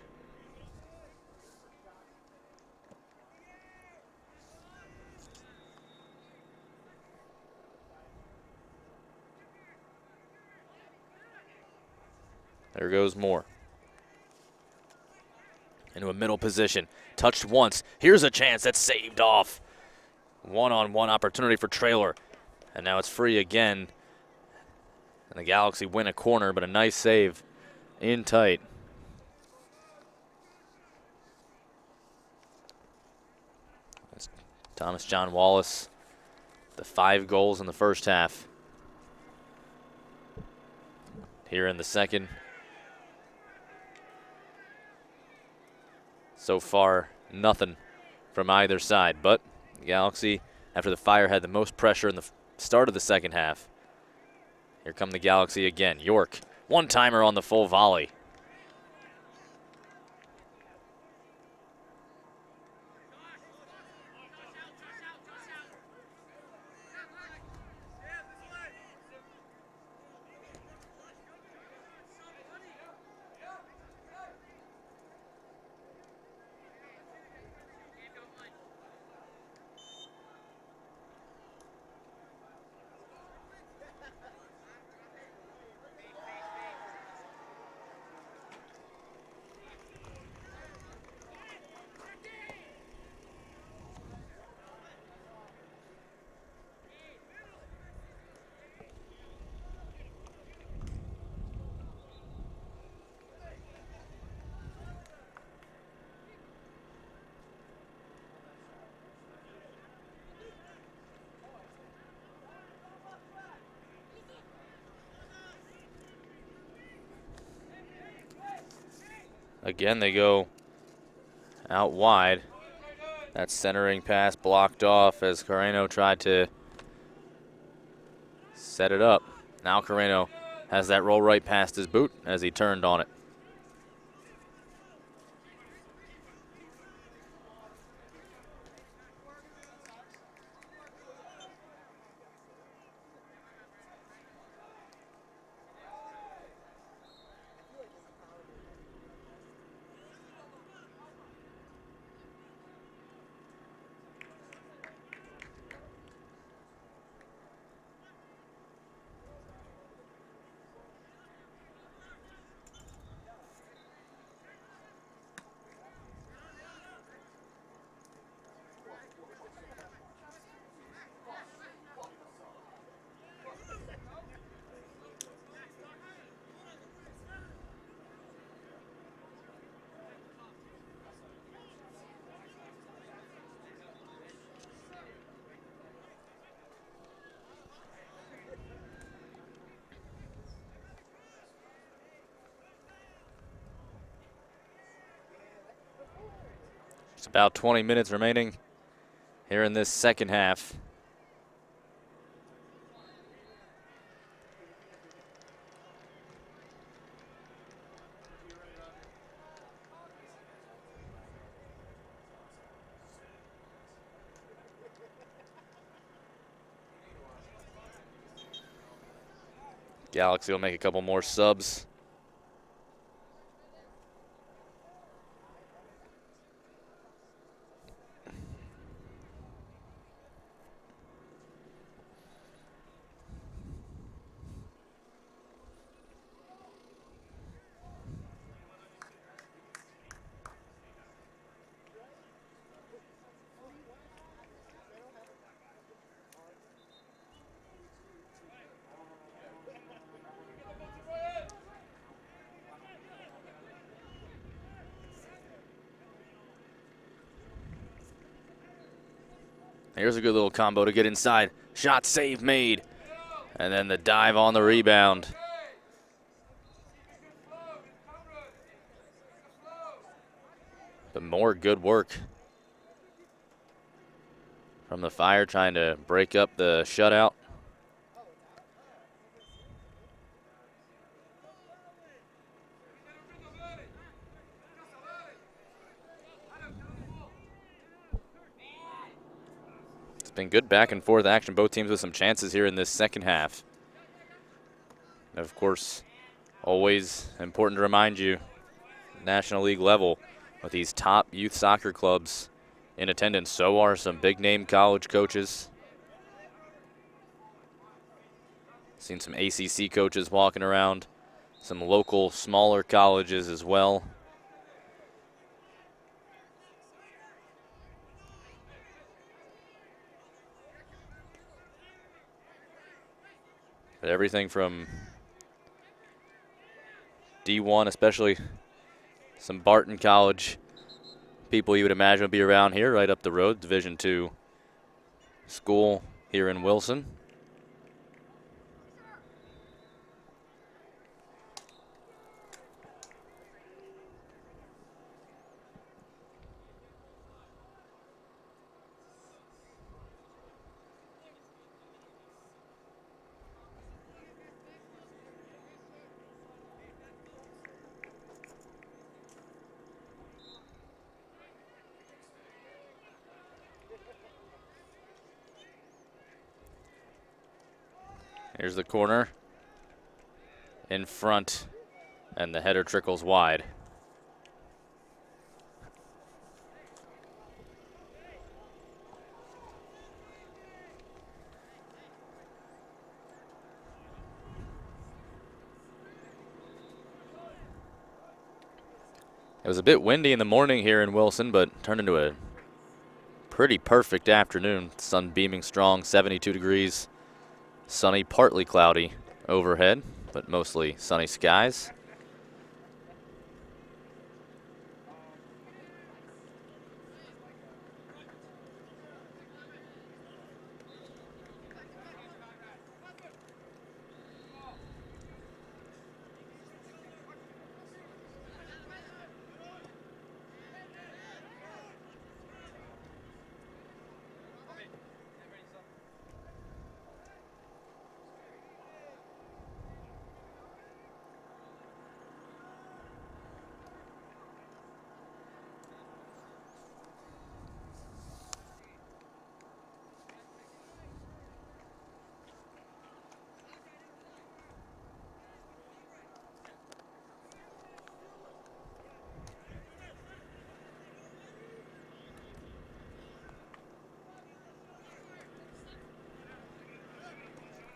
There goes Moore. Into a middle position. Touched once. Here's a chance that's saved off. One-on-one opportunity for Traylor. And now it's free again. And the Galaxy win a corner, but a nice save in tight. That's Thomas John Wallace. The 5 goals in the first half. Here in the second. So far, nothing from either side, but the Galaxy, after the Fire had the most pressure in the start of the second half. Here come the Galaxy again. York, one-timer on the full volley. Again, they go out wide. That centering pass blocked off as Carreno tried to set it up. Now Carreno has that roll right past his boot as he turned on it. It's about 20 minutes remaining here in this second half. Galaxy will make a couple more subs. Here's a good little combo to get inside. Shot save made. And then the dive on the rebound. But more good work from the Fire trying to break up the shutout. It's been good back and forth action. Both teams with some chances here in this second half. And of course, always important to remind you, National League level with these top youth soccer clubs in attendance. So are some big-name college coaches. Seen some ACC coaches walking around, some local smaller colleges as well. But everything from D1, especially some Barton College people you would imagine would be around here right up the road, Division II school here in Wilson. Here's the corner in front, and the header trickles wide. It was a bit windy in the morning here in Wilson, but turned into a pretty perfect afternoon. Sun beaming strong, 72 degrees. Sunny, partly cloudy overhead, but mostly sunny skies.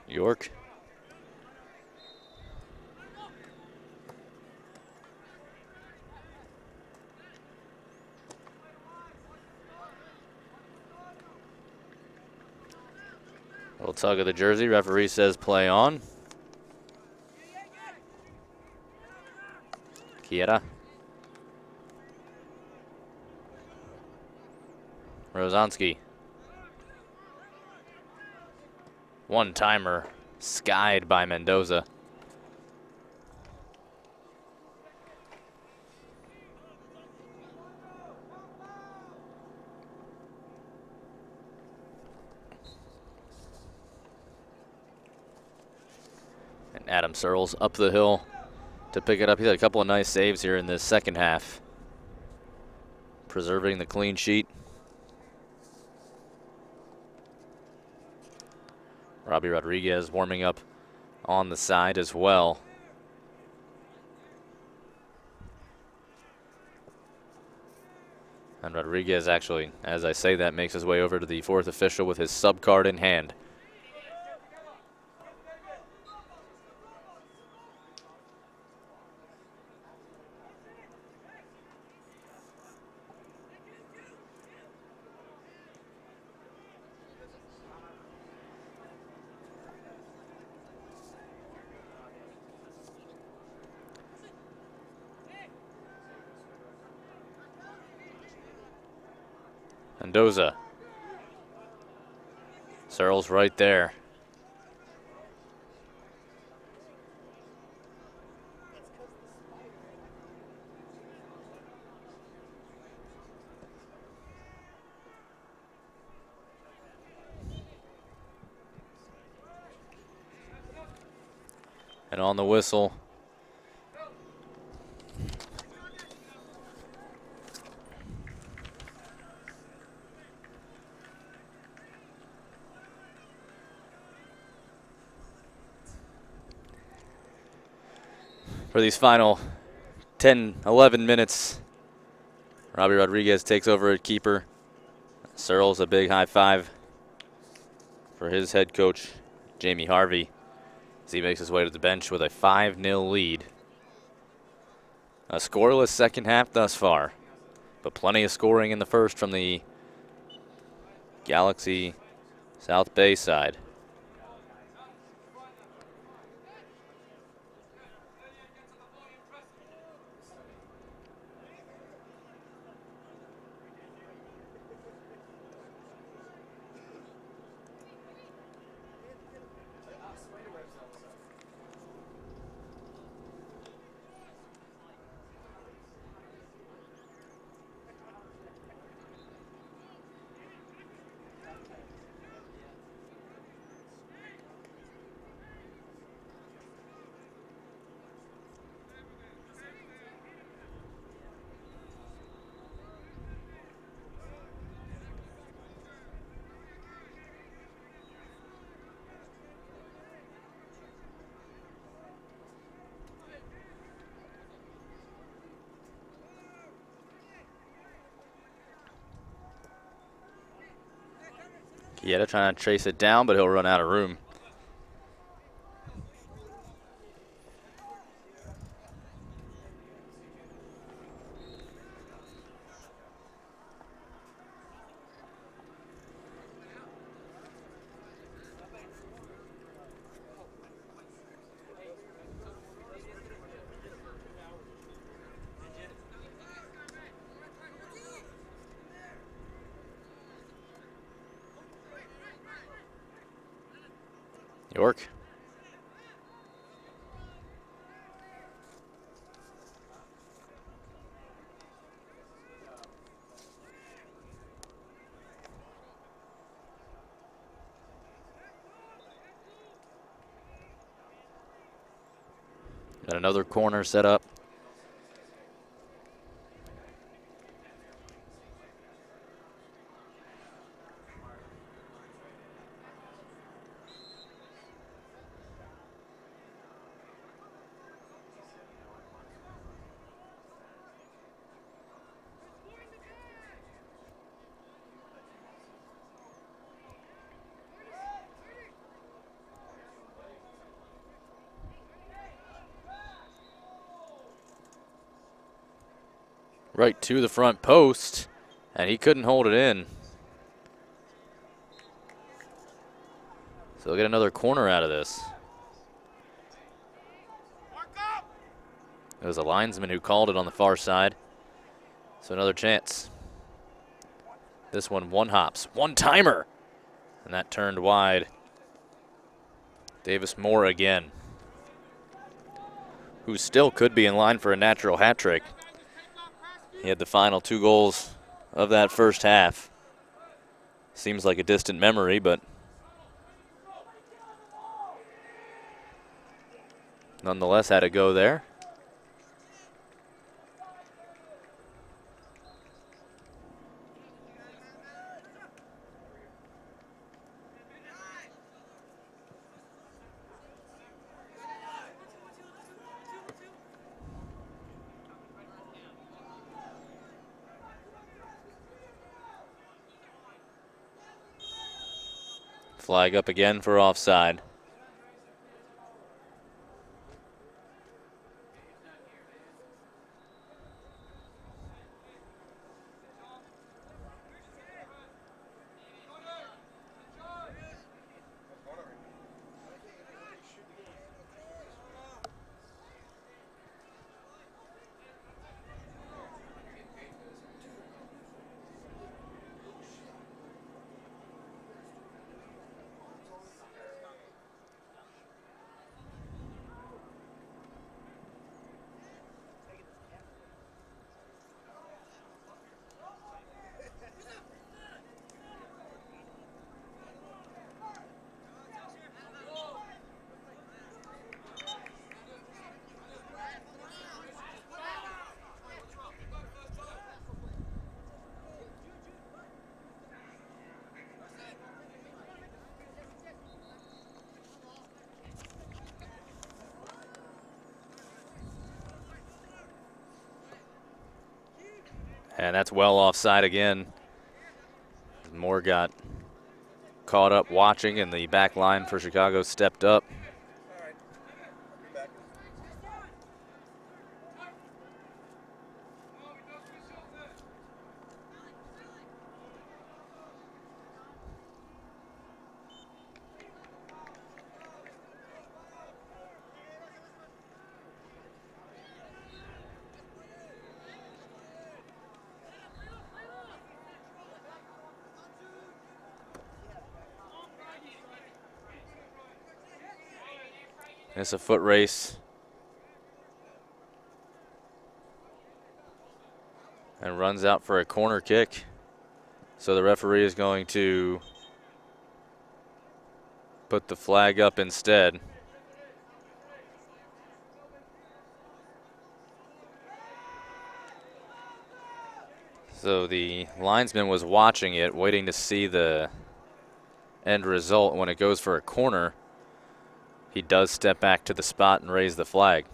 York. Little tug of the jersey. Referee says play on. Kiera. Rozanski. One-timer skied by Mendoza. And Adam Searles up the hill to pick it up. He's had a couple of nice saves here in this second half, preserving the clean sheet. Robbie Rodriguez warming up on the side as well. And Rodriguez actually, as I say that, makes his way over to the fourth official with his sub card in hand. Mendoza. Searles right there. And on the whistle, for these final 10, 11 minutes, Robbie Rodriguez takes over at keeper. Searles a big high five for his head coach, Jamie Harvey, as he makes his way to the bench with a 5-0 lead. A scoreless second half thus far, but plenty of scoring in the first from the Galaxy South Bay side. Kieta trying to chase it down, but he'll run out of room. York. Got another corner set up. Right to the front post, and he couldn't hold it in. So they'll get another corner out of this. It was a linesman who called it on the far side. So another chance. This one hops, one timer. And that turned wide. Davis Moore again, who still could be in line for a natural hat trick. He had the final 2 goals of that first half. Seems like a distant memory, but nonetheless had to go there. Flag up again for offside. And that's well offside again. Moore got caught up watching, and the back line for Chicago stepped up. It's a foot race. And runs out for a corner kick. So the referee is going to put the flag up instead. So the linesman was watching it, waiting to see the end result. When it goes for a corner, he does step back to the spot and raise the flag.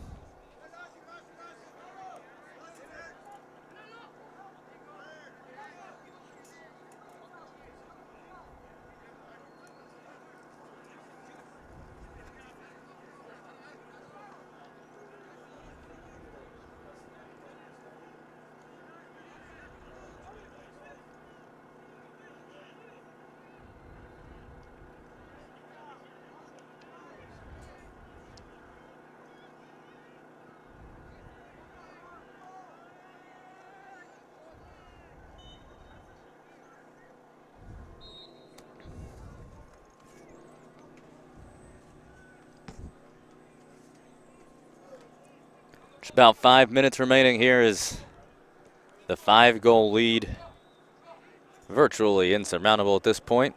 Just about 5 minutes remaining here is the 5-goal lead virtually insurmountable at this point.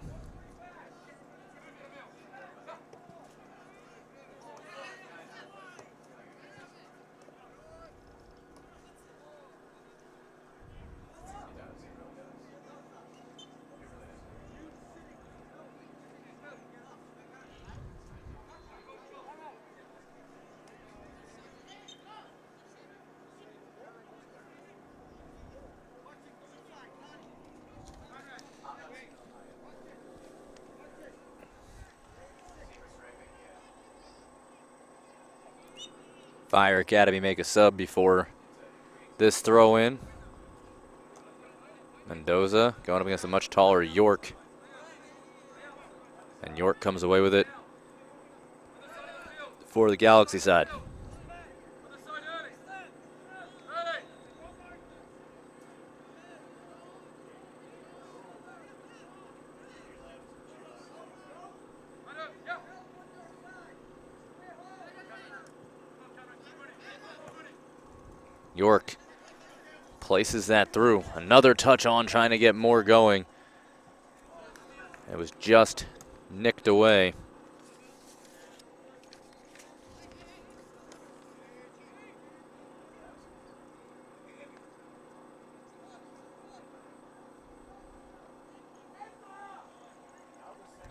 Fire Academy make a sub before this throw in. Mendoza going up against a much taller York. And York comes away with it for the Galaxy side. York places that through. Another touch on, trying to get more going. It was just nicked away.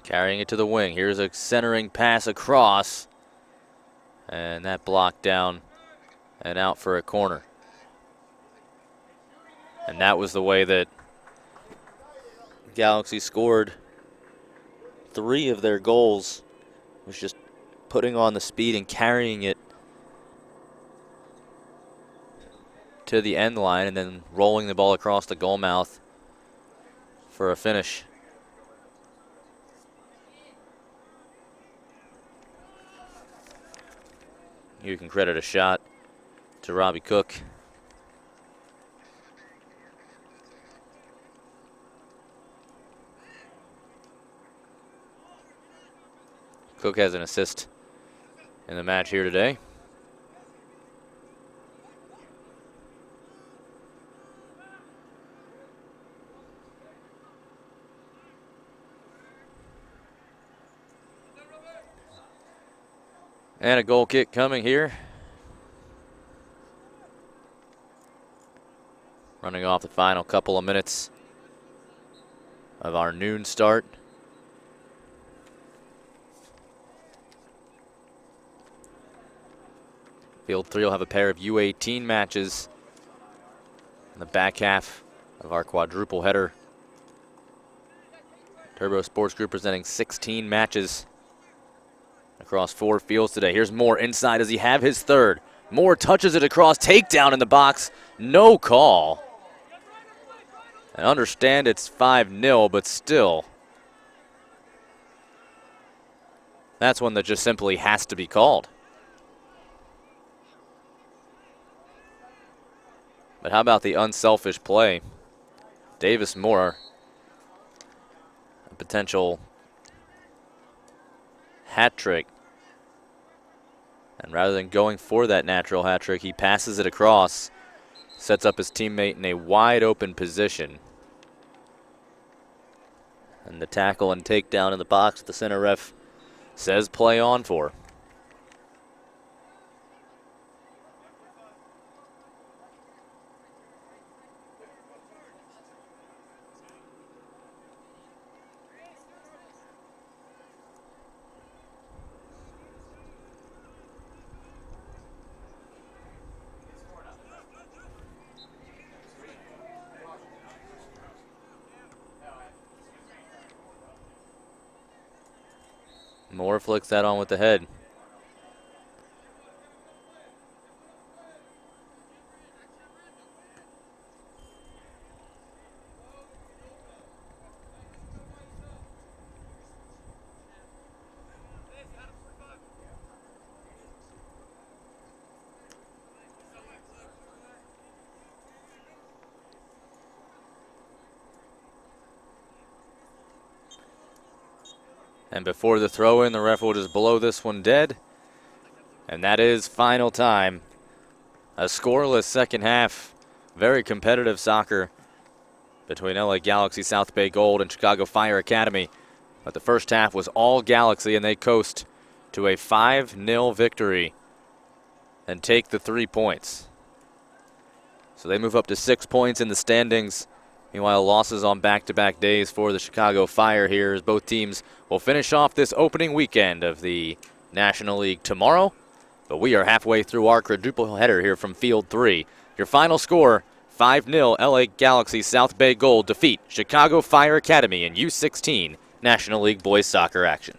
Carrying it to the wing. Here's a centering pass across. And that blocked down and out for a corner. And that was the way that Galaxy scored 3 of their goals, was just putting on the speed and carrying it to the end line and then rolling the ball across the goal mouth for a finish. You can credit a shot to Robbie Cook. Cook has an assist in the match here today. And a goal kick coming here. Running off the final couple of minutes of our noon start. Field 3 will have a pair of U18 matches in the back half of our quadruple header. Turbo Sports Group presenting 16 matches across 4 fields today. Here's Moore inside. Does he have his third? Moore touches it across. Takedown in the box. No call. I understand it's 5-0, but still. That's one that just simply has to be called. But how about the unselfish play? Davis Moore, a potential hat trick. And rather than going for that natural hat trick, he passes it across, sets up his teammate in a wide open position. And the tackle and takedown in the box, the center ref says play on for. Moore flicks that on with the head. And before the throw-in, the ref will just blow this one dead. And that is final time. A scoreless second half. Very competitive soccer between LA Galaxy, South Bay Gold, and Chicago Fire Academy. But the first half was all Galaxy, and they coast to a 5-0 victory and take the 3 points. So they move up to 6 points in the standings. Meanwhile, losses on back-to-back days for the Chicago Fire here as both teams will finish off this opening weekend of the National League tomorrow. But we are halfway through our quadruple header here from Field 3. Your final score, 5-0 LA Galaxy South Bay Gold defeat Chicago Fire Academy in U16 National League Boys Soccer action.